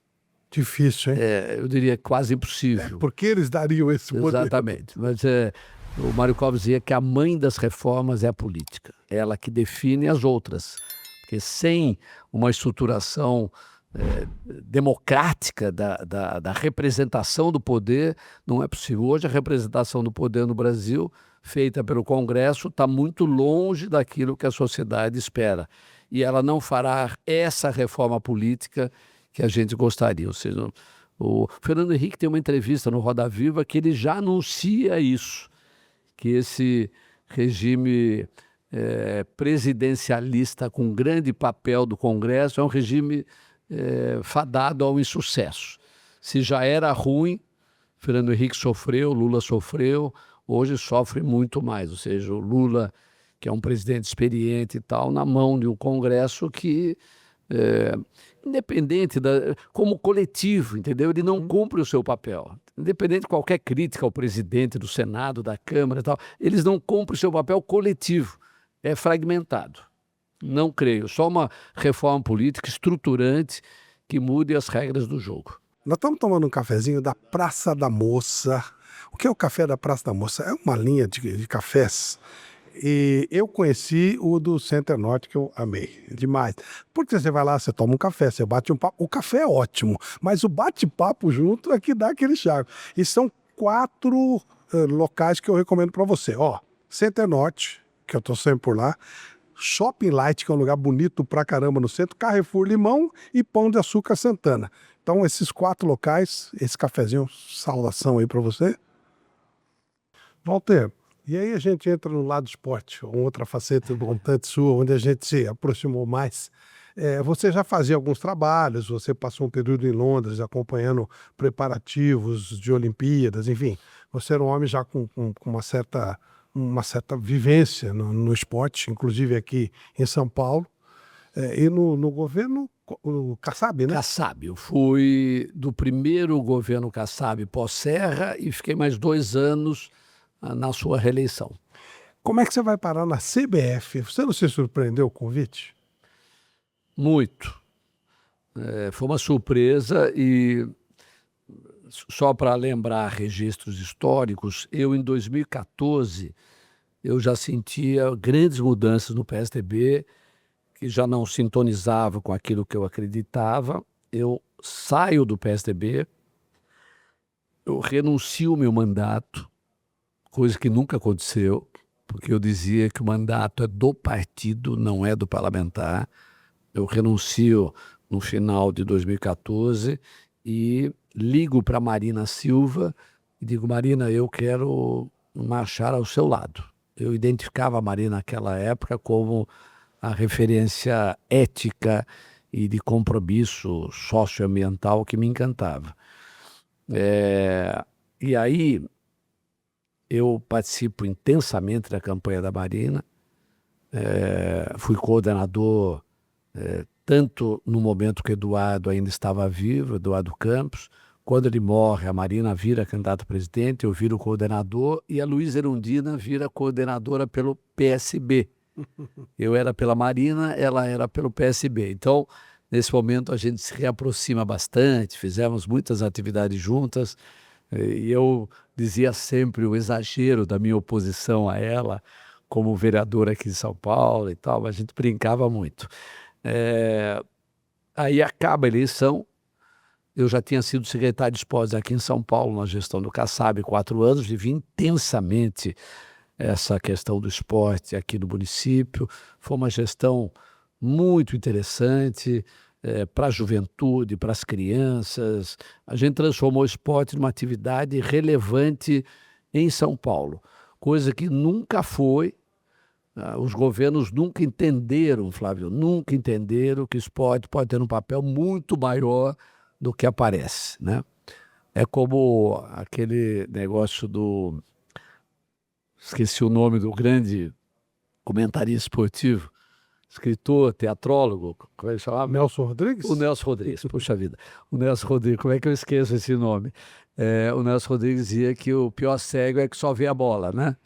Difícil, hein? Eu diria quase impossível. Porque eles dariam esse poder. Exatamente. Mas o Mário Covas dizia que a mãe das reformas é a política. Ela que define as outras. Porque sem uma estruturação democrática da representação do poder, não é possível. Hoje a representação do poder no Brasil, feita pelo Congresso, está muito longe daquilo que a sociedade espera. E ela não fará essa reforma política que a gente gostaria. Ou seja, o Fernando Henrique tem uma entrevista no Roda Viva que ele já anuncia isso, que esse regime presidencialista com grande papel do Congresso é um regime fadado ao insucesso. Se já era ruim, Fernando Henrique sofreu, Lula sofreu, hoje sofre muito mais. Ou seja, o Lula, que é um presidente experiente e tal, na mão de um Congresso que, independente, como coletivo, entendeu? Ele não cumpre o seu papel. Independente de qualquer crítica ao presidente do Senado, da Câmara e tal, eles não cumprem o seu papel coletivo. É fragmentado. Não creio. Só uma reforma política estruturante que mude as regras do jogo. Nós estamos tomando um cafezinho da Praça da Moça. O que é o café da Praça da Moça? É uma linha de cafés. E eu conheci o do Center Norte, que eu amei demais. Porque você vai lá, você toma um café, você bate um papo. O café é ótimo, mas o bate-papo junto é que dá aquele charme. E são 4 locais que eu recomendo para você. Ó, Center Norte, que eu estou sempre por lá. Shopping Light, que é um lugar bonito pra caramba no centro. Carrefour Limão e Pão de Açúcar Santana. Então, esses 4 locais, esse cafezinho, saudação aí para você. Walter, e aí a gente entra no lado do esporte, uma outra faceta importante sua, onde a gente se aproximou mais. Você já fazia alguns trabalhos, você passou um período em Londres acompanhando preparativos de Olimpíadas, enfim. Você era um homem já com uma certa vivência no esporte, inclusive aqui em São Paulo. E no governo o Kassab, né? Kassab. Eu fui do primeiro governo Kassab pós-Serra e fiquei mais 2 anos na sua reeleição. Como é que você vai parar na CBF? Você não se surpreendeu com o convite? Muito. Foi uma surpresa e, só para lembrar registros históricos, eu em 2014 eu já sentia grandes mudanças no PSDB, que já não sintonizava com aquilo que eu acreditava. Eu saio do PSDB, eu renuncio o meu mandato coisa que nunca aconteceu, porque eu dizia que o mandato é do partido, não é do parlamentar. Eu renuncio no final de 2014 e ligo para Marina Silva e digo: Marina, eu quero marchar ao seu lado. Eu identificava a Marina naquela época como a referência ética e de compromisso socioambiental que me encantava. E aí eu participo intensamente da campanha da Marina, fui coordenador tanto no momento que Eduardo ainda estava vivo, Eduardo Campos. Quando ele morre, a Marina vira candidata a presidente, eu viro coordenador e a Luísa Erundina vira coordenadora pelo PSB. Eu era pela Marina, ela era pelo PSB. Então, nesse momento, a gente se reaproxima bastante, fizemos muitas atividades juntas e eu dizia sempre o exagero da minha oposição a ela como vereadora aqui em São Paulo e tal, mas a gente brincava muito. Aí acaba a eleição, eu já tinha sido secretário de esportes aqui em São Paulo, na gestão do Kassab, 4 anos, vivi intensamente essa questão do esporte aqui no município. Foi uma gestão muito interessante para a juventude, para as crianças. A gente transformou o esporte numa atividade relevante em São Paulo, coisa que nunca foi. Os governos nunca entenderam, Flávio, nunca entenderam que o esporte pode ter um papel muito maior do que aparece, né? É como aquele negócio do... Esqueci o nome do grande comentarista esportivo, escritor, teatrólogo, como é que chamava? Nelson Rodrigues? O Nelson Rodrigues, puxa vida. O Nelson Rodrigues, como é que eu esqueço esse nome? O Nelson Rodrigues dizia que o pior cego é que só vê a bola, né?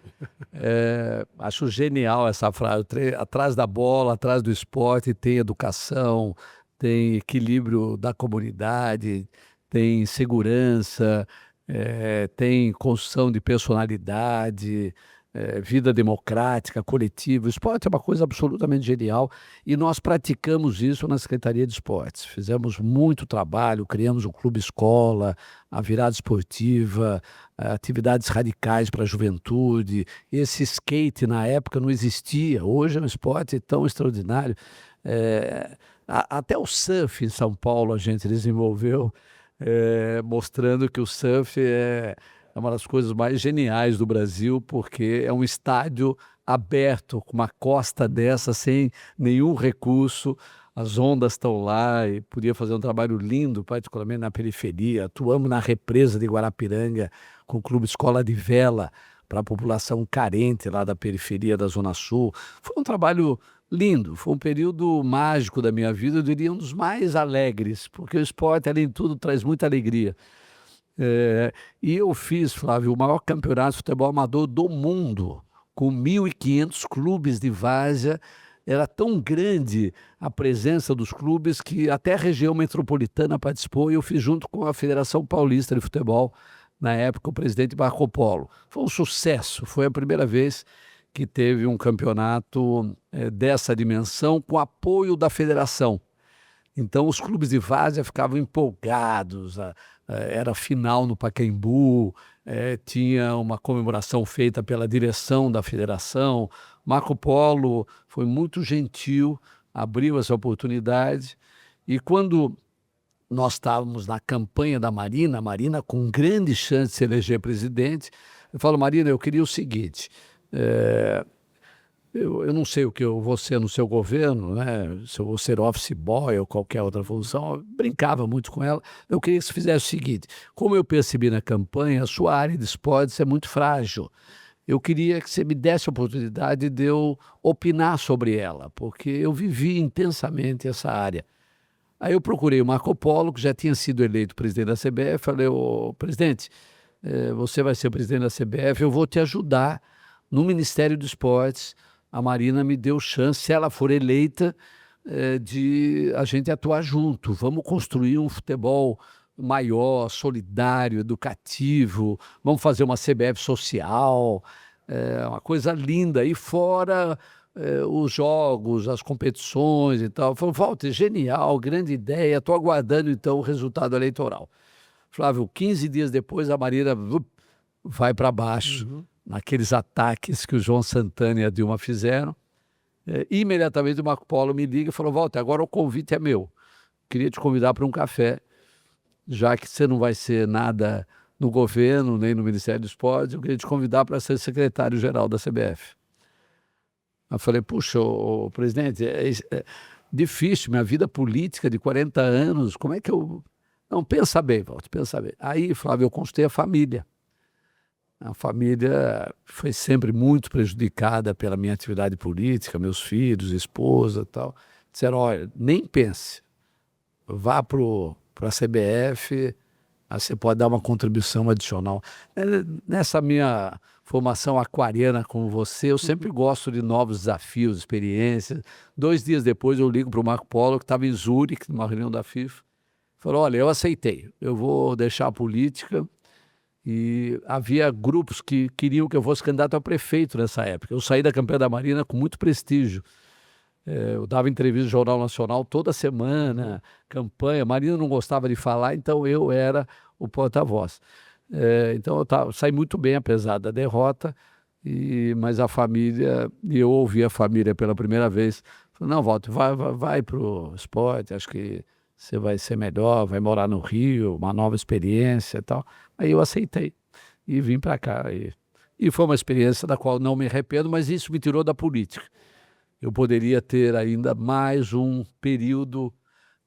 Acho genial essa frase. Atrás da bola, atrás do esporte, tem educação, tem equilíbrio da comunidade, tem segurança, tem construção de personalidade, vida democrática, coletiva. O esporte é uma coisa absolutamente genial e nós praticamos isso na Secretaria de Esportes. Fizemos muito trabalho, criamos um clube escola, a virada esportiva, atividades radicais para a juventude. Esse skate na época não existia, hoje é um esporte tão extraordinário. Até o surf em São Paulo a gente desenvolveu, mostrando que o surf é uma das coisas mais geniais do Brasil, porque é um estádio aberto, com uma costa dessa, sem nenhum recurso, as ondas estão lá e podia fazer um trabalho lindo, particularmente na periferia. Atuamos na represa de Guarapiranga com o Clube Escola de Vela para a população carente lá da periferia da Zona Sul. Foi um trabalho lindo, foi um período mágico da minha vida, eu diria um dos mais alegres, porque o esporte, além de tudo, traz muita alegria. E eu fiz, Flávio, o maior campeonato de futebol amador do mundo, com 1.500 clubes de várzea. Era tão grande a presença dos clubes que até a região metropolitana participou e eu fiz junto com a Federação Paulista de Futebol, na época o presidente Marco Polo. Foi um sucesso, foi a primeira vez que teve um campeonato dessa dimensão com apoio da federação. Então os clubes de várzea ficavam empolgados, era final no Pacaembu, tinha uma comemoração feita pela direção da federação. Marco Polo foi muito gentil, abriu essa oportunidade e quando nós estávamos na campanha da Marina, a Marina com grande chance de se eleger presidente, eu falo: Marina, eu queria o seguinte... Eu não sei o que eu vou ser no seu governo, né? Se eu vou ser office boy ou qualquer outra função, eu brincava muito com ela. Eu queria que você fizesse o seguinte: como eu percebi na campanha, a sua área de esportes é muito frágil. Eu queria que você me desse a oportunidade de eu opinar sobre ela, porque eu vivi intensamente essa área. Aí eu procurei o Marco Polo, que já tinha sido eleito presidente da CBF, falei: ô, presidente, você vai ser presidente da CBF, eu vou te ajudar no Ministério dos Esportes. A Marina me deu chance, se ela for eleita, de a gente atuar junto. Vamos construir um futebol maior, solidário, educativo, vamos fazer uma CBF social, uma coisa linda. E fora os jogos, as competições e tal. Falei: Walter, genial, grande ideia, estou aguardando então o resultado eleitoral. Flávio, 15 dias depois a Marina vai para baixo. naqueles ataques que o João Santana e a Dilma fizeram. Imediatamente o Marco Polo me liga e falou: Walter, agora o convite é meu. Queria te convidar para um café, já que você não vai ser nada no governo, nem no Ministério do Esporte, eu queria te convidar para ser secretário-geral da CBF. Eu falei: puxa, presidente, é difícil, minha vida política de 40 anos, como é que eu... Não, pensa bem, Walter, pensa bem. Aí, Flávio, eu consultei a família. A família foi sempre muito prejudicada pela minha atividade política, meus filhos, esposa e tal. Disseram: olha, nem pense, vá para a CBF, aí você pode dar uma contribuição adicional. Nessa minha formação aquariana com você, eu sempre gosto de novos desafios, experiências. 2 dias depois eu ligo para o Marco Polo, que estava em Zurique, numa reunião da FIFA. Falou: olha, eu aceitei, eu vou deixar a política. E havia grupos que queriam que eu fosse candidato a prefeito nessa época. Eu saí da campanha da Marina com muito prestígio. Eu dava entrevista no Jornal Nacional toda semana, campanha. A Marina não gostava de falar, então eu era o porta-voz. Então eu saí muito bem, apesar da derrota, mas a família, e eu ouvi a família pela primeira vez, falei: não, Walter, vai para o esporte, acho que você vai ser melhor, vai morar no Rio, uma nova experiência e tal. Aí eu aceitei e vim para cá. E foi uma experiência da qual não me arrependo, mas isso me tirou da política. Eu poderia ter ainda mais um período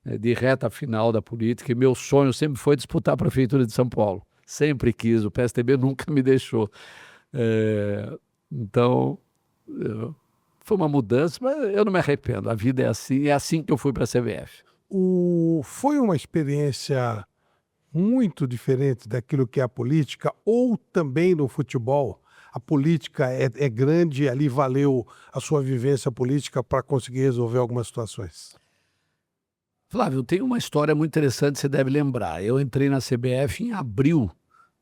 de reta final da política, e meu sonho sempre foi disputar a Prefeitura de São Paulo. Sempre quis, o PSDB nunca me deixou. Então, foi uma mudança, mas eu não me arrependo. A vida é assim que eu fui para a CBF. Foi uma experiência muito diferente daquilo que é a política, ou também no futebol? A política é grande, ali valeu a sua vivência política para conseguir resolver algumas situações? Flávio, tem uma história muito interessante, você deve lembrar. Eu entrei na CBF em abril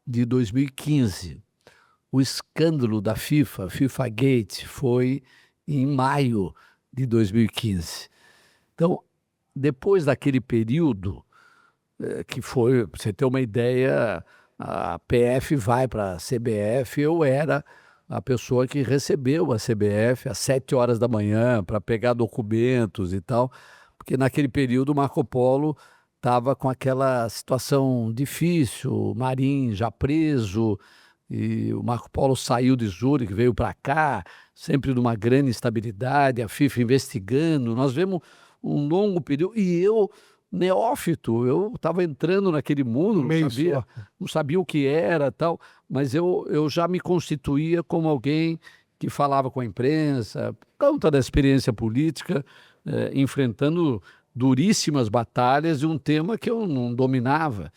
de 2015. O escândalo da FIFA, FIFA Gate, foi em maio de 2015. Então, depois daquele período, que foi, para você ter uma ideia, a PF vai para a CBF, eu era a pessoa que recebeu a CBF às 7 horas da manhã para pegar documentos e tal, porque naquele período o Marco Polo estava com aquela situação difícil, o Marinho já preso, e o Marco Polo saiu de Zurique, veio para cá, sempre numa grande instabilidade, a FIFA investigando, nós vemos um longo período, e eu, neófito, eu estava entrando naquele mundo, não sabia o que era tal, mas eu já me constituía como alguém que falava com a imprensa, por conta da experiência política, enfrentando duríssimas batalhas de um tema que eu não dominava.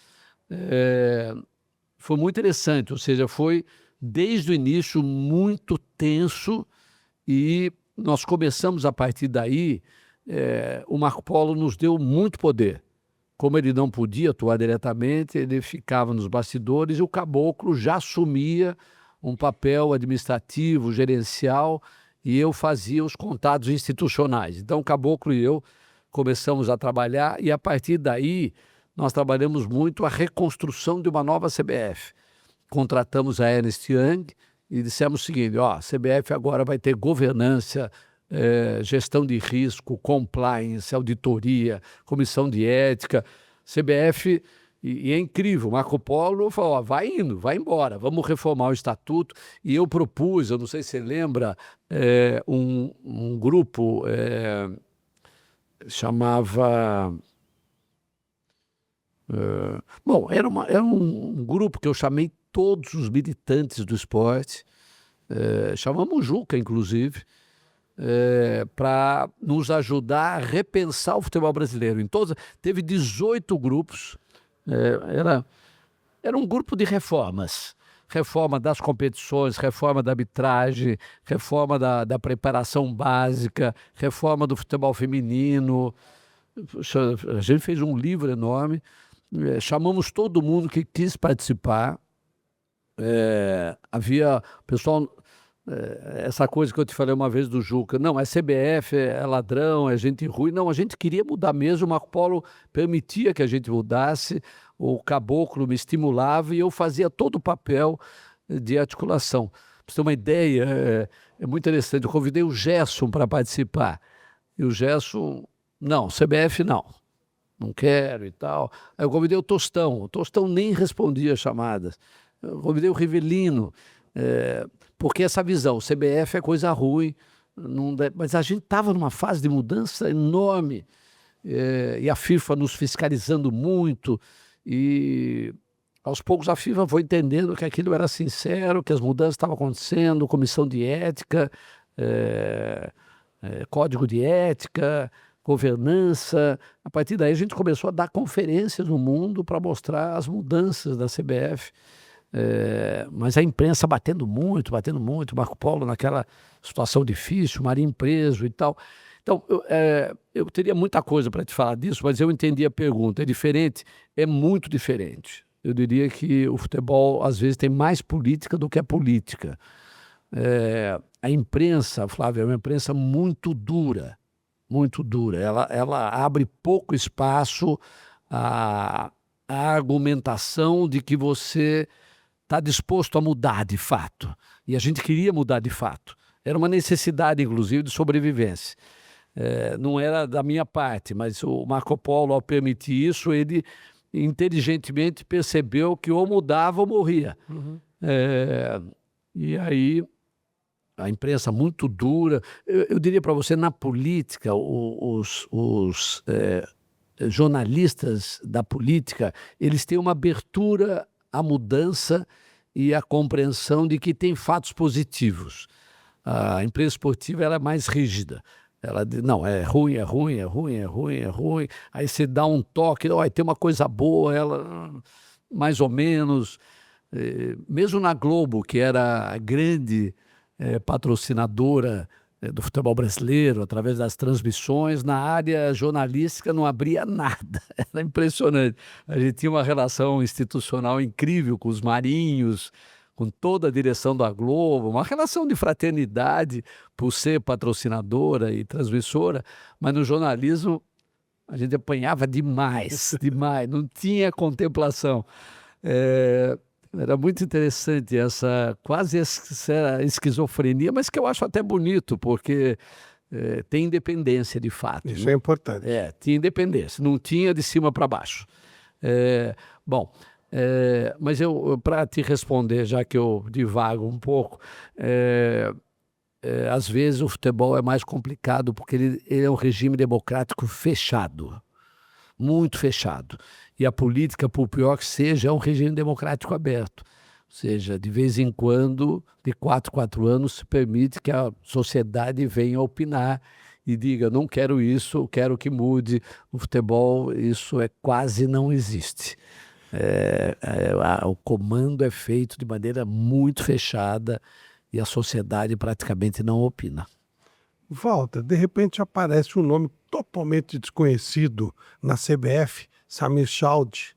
Foi muito interessante, ou seja, foi desde o início muito tenso, e nós começamos a partir daí. O Marco Polo nos deu muito poder. Como ele não podia atuar diretamente, ele ficava nos bastidores, e o Caboclo já assumia um papel administrativo, gerencial, e eu fazia os contatos institucionais. Então o Caboclo e eu começamos a trabalhar, e a partir daí nós trabalhamos muito a reconstrução de uma nova CBF. Contratamos a Ernst Young e dissemos o seguinte: a CBF agora vai ter governança, gestão de risco, compliance, auditoria, comissão de ética, CBF, e é incrível. Marco Polo falou: vai indo, vai embora, vamos reformar o estatuto. E eu propus, eu não sei se você lembra, um grupo, chamava... bom, era um grupo que eu chamei todos os militantes do esporte, chamamos Juca, inclusive, para nos ajudar a repensar o futebol brasileiro. Teve 18 grupos, era um grupo de reformas. Reforma das competições, reforma da arbitragem, reforma da preparação básica, reforma do futebol feminino. A gente fez um livro enorme, chamamos todo mundo que quis participar. Havia pessoal... essa coisa que eu te falei uma vez do Juca, não, é CBF, é ladrão, é gente ruim. Não, a gente queria mudar mesmo, o Marco Polo permitia que a gente mudasse, o Caboclo me estimulava e eu fazia todo o papel de articulação. você ter uma ideia, é muito interessante. Eu convidei o Gerson para participar. E o Gerson, não, CBF não quero e tal. Aí eu convidei o Tostão nem respondia as chamadas. Eu convidei o Rivelino, porque essa visão, CBF é coisa ruim, mas a gente estava numa fase de mudança enorme, e a FIFA nos fiscalizando muito, e aos poucos a FIFA foi entendendo que aquilo era sincero, que as mudanças estavam acontecendo, comissão de ética, código de ética, governança. A partir daí a gente começou a dar conferências no mundo para mostrar as mudanças da CBF. Mas a imprensa batendo muito, Marco Polo naquela situação difícil, Marinho preso e tal. Então, eu teria muita coisa para te falar disso, mas eu entendi a pergunta. É diferente? É muito diferente. Eu diria que o futebol, às vezes, tem mais política do que a política. A imprensa, Flávio, é uma imprensa muito dura. Muito dura. Ela abre pouco espaço à argumentação de que você está disposto a mudar de fato. E a gente queria mudar de fato. Era uma necessidade, inclusive, de sobrevivência. Não era da minha parte, mas o Marco Polo, ao permitir isso, ele inteligentemente percebeu que ou mudava ou morria. Uhum. E aí, a imprensa muito dura. Eu diria para você, na política, os jornalistas da política, eles têm uma abertura à mudança e à compreensão de que tem fatos positivos. A imprensa esportiva ela é mais rígida. Ela diz, não, é ruim. Aí você dá um toque, tem uma coisa boa, ela mais ou menos. Mesmo na Globo, que era a grande patrocinadora do futebol brasileiro, através das transmissões, na área jornalística não abria nada. Era impressionante. A gente tinha uma relação institucional incrível com os marinhos, com toda a direção da Globo, uma relação de fraternidade por ser patrocinadora e transmissora, mas no jornalismo a gente apanhava demais, não tinha contemplação. Era muito interessante quase essa esquizofrenia, mas que eu acho até bonito, porque tem independência de fato. Isso é importante. Tinha independência, não tinha de cima para baixo. Mas para te responder, já que eu divago um pouco, às vezes o futebol é mais complicado porque ele é um regime democrático fechado, muito fechado. E a política, por pior que seja, é um regime democrático aberto. Ou seja, de vez em quando, de 4 anos, se permite que a sociedade venha opinar e diga, não quero isso, quero que mude. No futebol, isso quase não existe. O comando é feito de maneira muito fechada e a sociedade praticamente não opina. Walter, de repente aparece um nome totalmente desconhecido na CBF, Samir Chowdhury.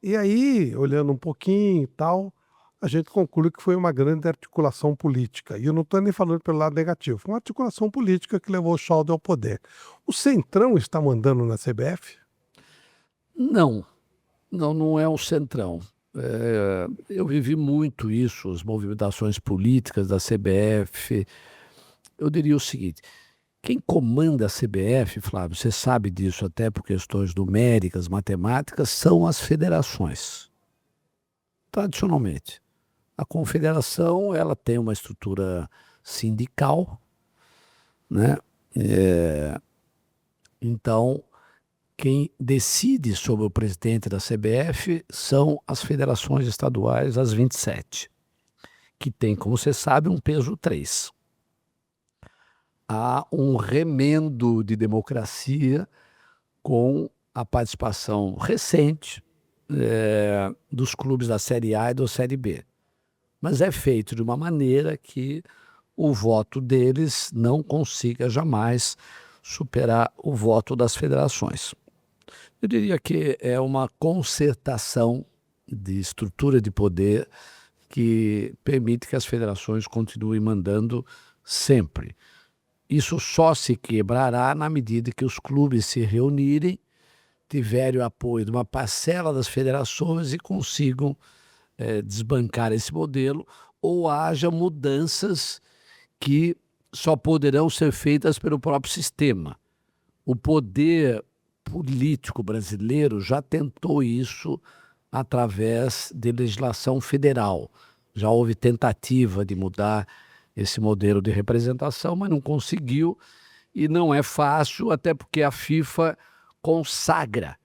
E aí, olhando um pouquinho e tal, a gente conclui que foi uma grande articulação política. E eu não estou nem falando pelo lado negativo. Foi uma articulação política que levou o Chowdhury ao poder. O Centrão está mandando na CBF? Não é o Centrão. Eu vivi muito isso, as movimentações políticas da CBF. Eu diria o seguinte, quem comanda a CBF, Flávio, você sabe disso até por questões numéricas, matemáticas, são as federações, tradicionalmente. A confederação ela tem uma estrutura sindical, né? Então, quem decide sobre o presidente da CBF são as federações estaduais, as 27, que tem, como você sabe, um peso 3. Há um remendo de democracia com a participação recente dos clubes da Série A e da Série B. Mas é feito de uma maneira que o voto deles não consiga jamais superar o voto das federações. Eu diria que é uma concertação de estrutura de poder que permite que as federações continuem mandando sempre. Isso só se quebrará na medida que os clubes se reunirem, tiverem o apoio de uma parcela das federações e consigam desbancar esse modelo, ou haja mudanças que só poderão ser feitas pelo próprio sistema. O poder político brasileiro já tentou isso através de legislação federal. Já houve tentativa de mudar esse modelo de representação, mas não conseguiu, e não é fácil, até porque a FIFA consagra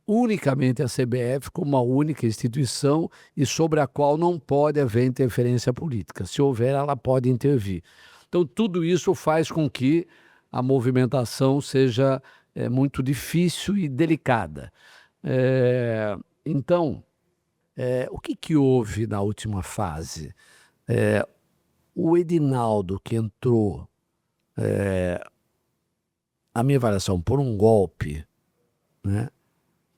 unicamente a CBF como uma única instituição e sobre a qual não pode haver interferência política. Se houver, ela pode intervir. Então, tudo isso faz com que a movimentação seja muito difícil e delicada. Então, o que houve na última fase? O Edinaldo, que entrou, a minha avaliação, por um golpe, né?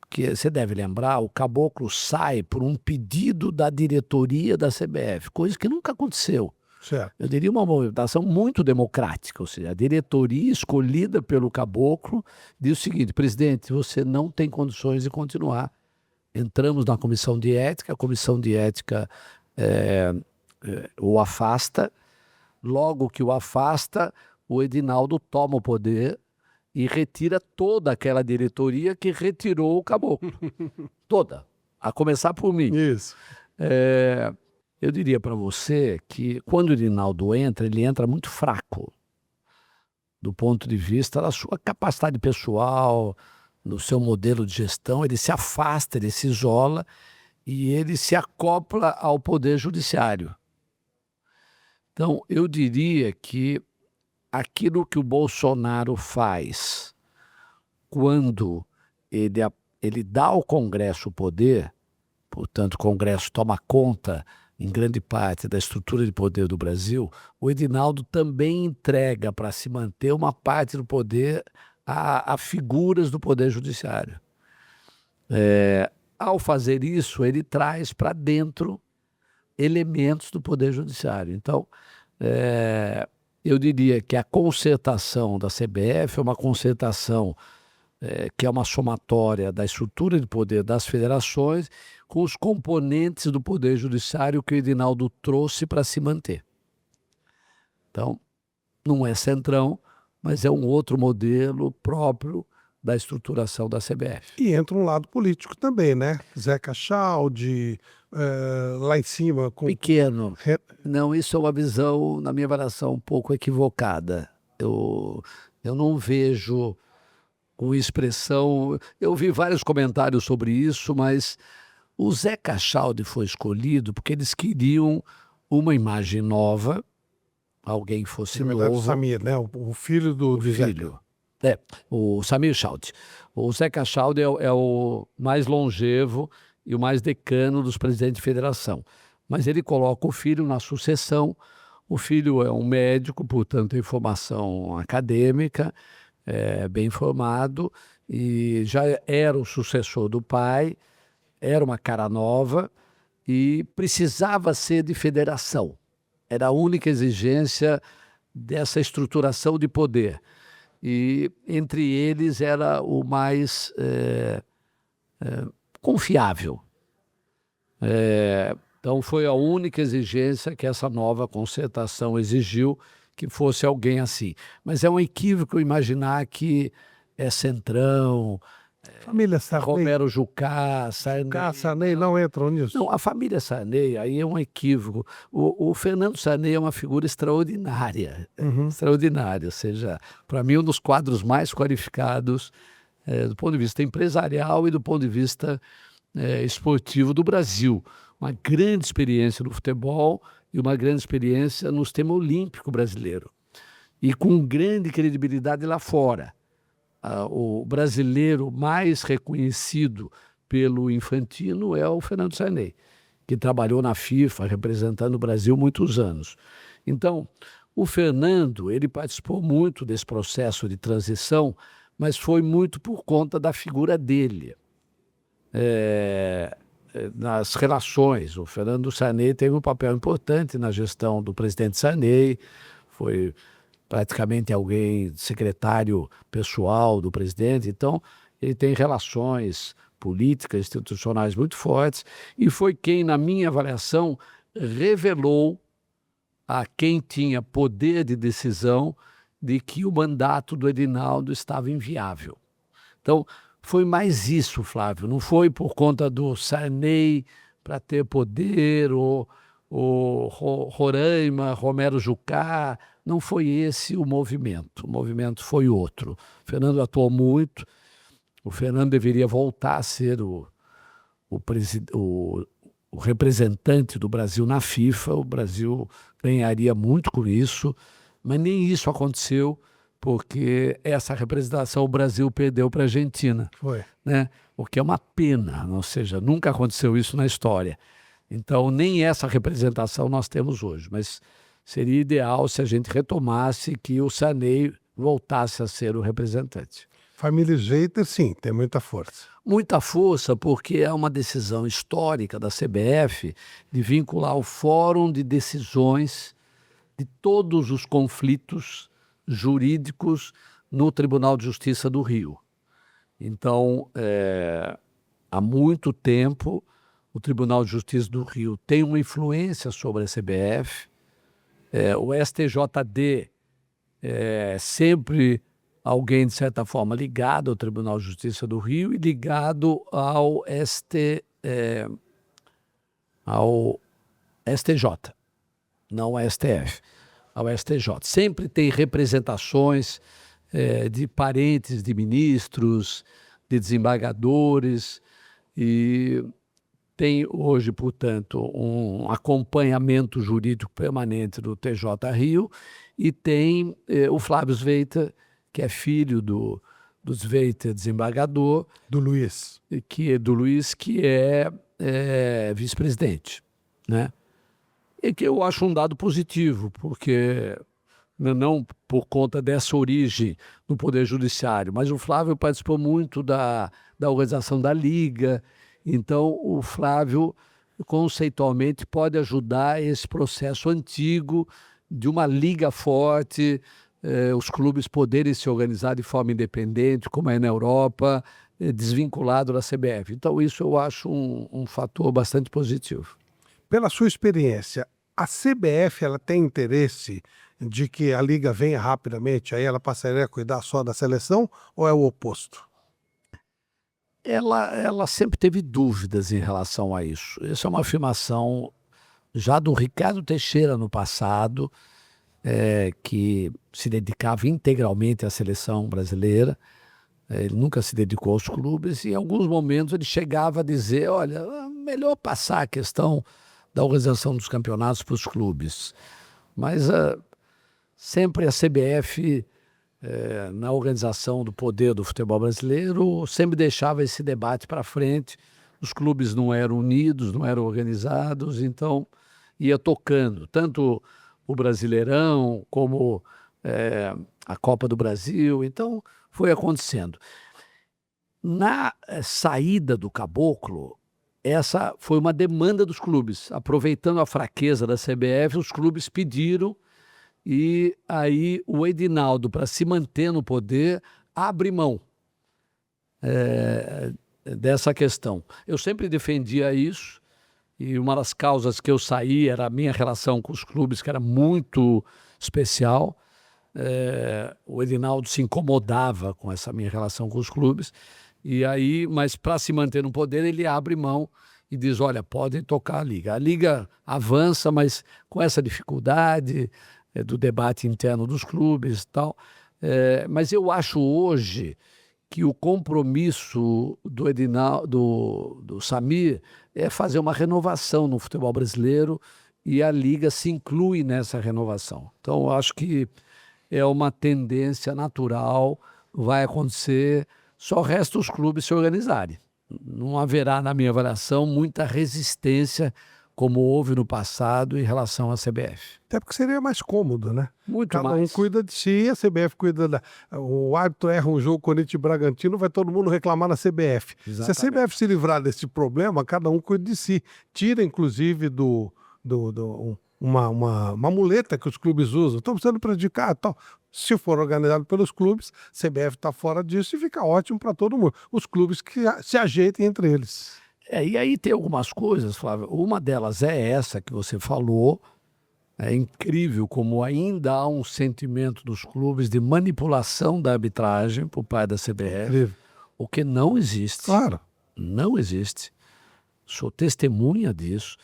Que você deve lembrar, o Caboclo sai por um pedido da diretoria da CBF, coisa que nunca aconteceu. Certo. Eu diria uma movimentação muito democrática, ou seja, a diretoria escolhida pelo Caboclo diz o seguinte: presidente, você não tem condições de continuar. Entramos na comissão de ética, a comissão de ética o afasta, logo que o afasta, o Edinaldo toma o poder e retira toda aquela diretoria que retirou o Caboclo. Toda. A começar por mim. Isso. Eu diria para você que quando o Edinaldo entra, ele entra muito fraco. Do ponto de vista da sua capacidade pessoal, do seu modelo de gestão, ele se afasta, ele se isola e ele se acopla ao poder judiciário. Então, eu diria que aquilo que o Bolsonaro faz quando ele dá ao Congresso o poder, portanto, o Congresso toma conta, em grande parte, da estrutura de poder do Brasil, o Edinaldo também entrega para se manter uma parte do poder a figuras do Poder Judiciário. Ao fazer isso, ele traz para dentro elementos do Poder Judiciário. Então, eu diria que a concertação da CBF é uma concertação que é uma somatória da estrutura de poder das federações com os componentes do Poder Judiciário que o Edinaldo trouxe para se manter. Então, não é centrão, mas é um outro modelo próprio da estruturação da CBF. E entra um lado político também, né? Zeca Chaldi, lá em cima... Pequeno. Não, isso é uma visão, na minha avaliação, um pouco equivocada. Eu não vejo com expressão... Eu vi vários comentários sobre isso, mas o Zeca Chaldi foi escolhido porque eles queriam uma imagem nova, alguém fosse Na verdade, novo. o Samir, né? O filho do filho. O Samir Chaldi. O Zeca Chaldi é o mais longevo e o mais decano dos presidentes de federação. Mas ele coloca o filho na sucessão. O filho é um médico, portanto, tem formação acadêmica, bem formado, e já era o sucessor do pai, era uma cara nova e precisava ser de federação. Era a única exigência dessa estruturação de poder. E entre eles era o mais confiável. Então foi a única exigência que essa nova concertação exigiu, que fosse alguém assim. Mas é um equívoco imaginar que é centrão, família Sarney. Romero Jucá, Sarney não entram nisso? Não, a família Sarney aí é um equívoco. O Fernando Sarney é uma figura extraordinária, extraordinária, ou seja, para mim um dos quadros mais qualificados do ponto de vista empresarial e do ponto de vista esportivo do Brasil. Uma grande experiência no futebol e uma grande experiência no sistema olímpico brasileiro. E com grande credibilidade lá fora. O brasileiro mais reconhecido pelo Infantino é o Fernando Sarney, que trabalhou na FIFA representando o Brasil muitos anos. Então, o Fernando, ele participou muito desse processo de transição, mas foi muito por conta da figura dele. Nas relações, o Fernando Sarney teve um papel importante na gestão do presidente Sarney, foi praticamente alguém, secretário pessoal do presidente, então ele tem relações políticas, institucionais muito fortes, e foi quem, na minha avaliação, revelou a quem tinha poder de decisão de que o mandato do Edinaldo estava inviável. Então, foi mais isso, Flávio. Não foi por conta do Sarney para ter poder, ou Roraima, Romero Jucá. Não foi esse o movimento. O movimento foi outro. O Fernando atuou muito. O Fernando deveria voltar a ser o representante do Brasil na FIFA. O Brasil ganharia muito com isso, mas nem isso aconteceu, porque essa representação o Brasil perdeu para a Argentina. Foi. Né? O que é uma pena, ou seja, nunca aconteceu isso na história. Então, nem essa representação nós temos hoje, mas seria ideal se a gente retomasse, que o Sarney voltasse a ser o representante. Família Jeiter, sim, tem muita força. Muita força, porque é uma decisão histórica da CBF de vincular o Fórum de Decisões de todos os conflitos jurídicos no Tribunal de Justiça do Rio. Então, há muito tempo, o Tribunal de Justiça do Rio tem uma influência sobre a CBF. O STJD é sempre alguém, de certa forma, ligado ao Tribunal de Justiça do Rio e ligado ao STJ, não ao STF, ao STJ. Sempre tem representações de parentes de ministros, de desembargadores, e tem hoje, portanto, um acompanhamento jurídico permanente do TJ Rio, e tem o Flávio Sveita, que é filho do Sveita, desembargador. Do Luiz. Que é vice-presidente, né? E que eu acho um dado positivo, porque não por conta dessa origem no Poder Judiciário, mas o Flávio participou muito da organização da Liga. Então, o Flávio, conceitualmente, pode ajudar esse processo antigo de uma liga forte, os clubes poderem se organizar de forma independente, como é na Europa, desvinculado da CBF. Então, isso eu acho um fator bastante positivo. Pela sua experiência, a CBF ela tem interesse de que a Liga venha rapidamente, aí ela passaria a cuidar só da seleção, ou é o oposto? Ela sempre teve dúvidas em relação a isso. Essa é uma afirmação já do Ricardo Teixeira no passado, que se dedicava integralmente à seleção brasileira. Ele nunca se dedicou aos clubes, e em alguns momentos ele chegava a dizer: olha, melhor passar a questão da organização dos campeonatos para os clubes. Mas sempre a CBF, na organização do poder do futebol brasileiro, sempre deixava esse debate para frente. Os clubes não eram unidos, não eram organizados, então ia tocando, tanto o Brasileirão como a Copa do Brasil. Então foi acontecendo. Na saída do Caboclo, essa foi uma demanda dos clubes. Aproveitando a fraqueza da CBF, os clubes pediram, e aí o Edinaldo, para se manter no poder, abre mão dessa questão. Eu sempre defendia isso, e uma das causas que eu saí era a minha relação com os clubes, que era muito especial. O Edinaldo se incomodava com essa minha relação com os clubes, e aí, mas para se manter no poder, ele abre mão e diz: olha, podem tocar a Liga. A Liga avança, mas com essa dificuldade do debate interno dos clubes e tal. Mas eu acho hoje que o compromisso do Edinaldo, do Samir, é fazer uma renovação no futebol brasileiro, e a Liga se inclui nessa renovação. Então, eu acho que é uma tendência natural, vai acontecer, só resta os clubes se organizarem. Não haverá, na minha avaliação, muita resistência, como houve no passado, em relação à CBF. Até porque seria mais cômodo, né? Muito Cada mais. um cuida de si, a CBF cuida da... O árbitro erra um jogo Corinthians e Bragantino, vai todo mundo reclamar na CBF. Exatamente. Se a CBF se livrar desse problema, cada um cuida de si. Tira, inclusive, uma muleta que os clubes usam. Estão precisando prejudicar, tal. Se for organizado pelos clubes, a CBF está fora disso e fica ótimo para todo mundo. Os clubes que se ajeitem entre eles. E aí tem algumas coisas, Flávio. Uma delas é essa que você falou. É incrível como ainda há um sentimento dos clubes de manipulação da arbitragem por parte da CBF, Incrível. o que não existe. Claro. Não existe. Sou testemunha disso.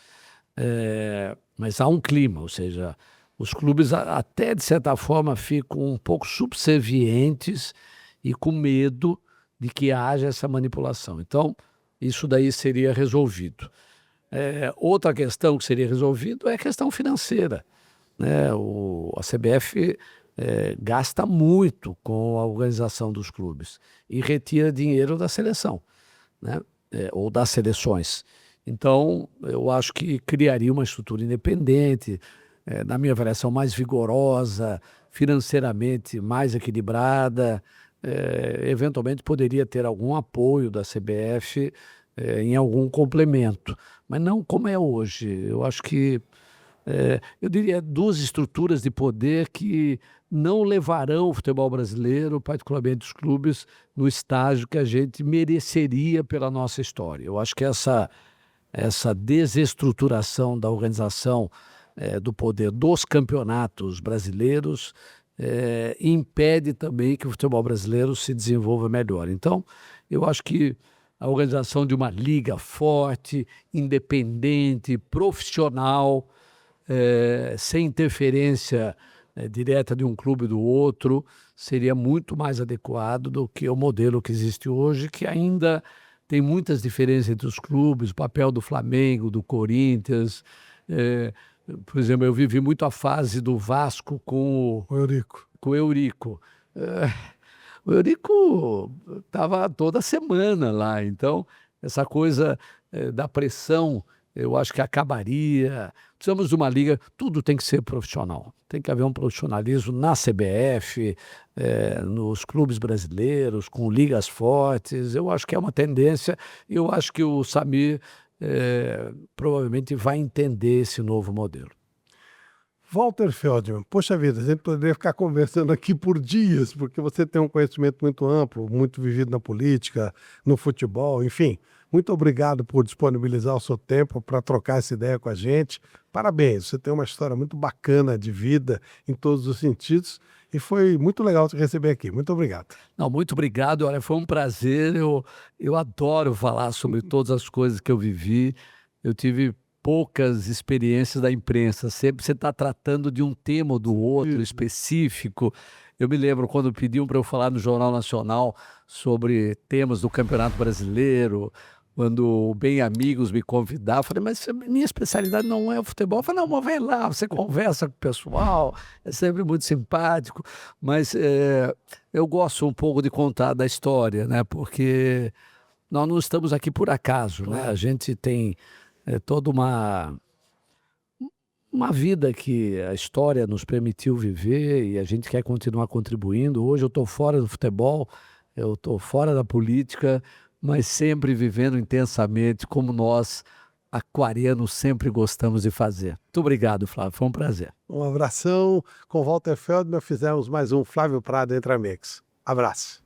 Mas há um clima, ou seja, os clubes até de certa forma ficam um pouco subservientes e com medo de que haja essa manipulação. Então, isso daí seria resolvido. Outra questão que seria resolvida é a questão financeira, né? A CBF gasta muito com a organização dos clubes e retira dinheiro da seleção, né? Ou das seleções. Então, eu acho que criaria uma estrutura independente, na minha avaliação, mais vigorosa, financeiramente mais equilibrada, eventualmente poderia ter algum apoio da CBF em algum complemento, mas não como é hoje. Eu acho que, eu diria, duas estruturas de poder que não levarão o futebol brasileiro, particularmente os clubes, no estágio que a gente mereceria pela nossa história. Eu acho que essa desestruturação da organização do poder dos campeonatos brasileiros impede também que o futebol brasileiro se desenvolva melhor. Então, eu acho que a organização de uma liga forte, independente, profissional, sem interferência direta de um clube do outro, seria muito mais adequado do que o modelo que existe hoje, que ainda tem muitas diferenças entre os clubes, o papel do Flamengo, do Corinthians. Por exemplo, eu vivi muito a fase do Vasco com O Eurico. o Eurico. O Eurico estava toda semana lá, então essa coisa da pressão, eu acho que acabaria. Precisamos de uma liga, tudo tem que ser profissional. Tem que haver um profissionalismo na CBF, nos clubes brasileiros, com ligas fortes. Eu acho que é uma tendência e eu acho que o Samir provavelmente vai entender esse novo modelo. Walter Feldman, poxa vida, a gente poderia ficar conversando aqui por dias, porque você tem um conhecimento muito amplo, muito vivido na política, no futebol, enfim. Muito obrigado por disponibilizar o seu tempo para trocar essa ideia com a gente. Parabéns, você tem uma história muito bacana de vida em todos os sentidos e foi muito legal te receber aqui. Muito obrigado. Não, muito obrigado, olha, foi um prazer. Eu adoro falar sobre todas as coisas que eu vivi. Eu tive poucas experiências da imprensa, sempre você está tratando de um tema ou do outro específico. Eu me lembro quando pediam para eu falar no Jornal Nacional sobre temas do Campeonato Brasileiro, quando o Bem Amigos me convidava, eu falei, mas minha especialidade não é o futebol. Eu falei, não, mas vai lá, você conversa com o pessoal, é sempre muito simpático, mas eu gosto um pouco de contar da história, né? Porque nós não estamos aqui por acaso, né? A gente tem toda uma vida que a história nos permitiu viver e a gente quer continuar contribuindo. Hoje eu estou fora do futebol, eu estou fora da política, mas sempre vivendo intensamente como nós, aquarianos, sempre gostamos de fazer. Muito obrigado, Flávio, foi um prazer. Um abração. Com Walter Feldman fizemos mais um Flávio Prado Entre Amigos. Abraço.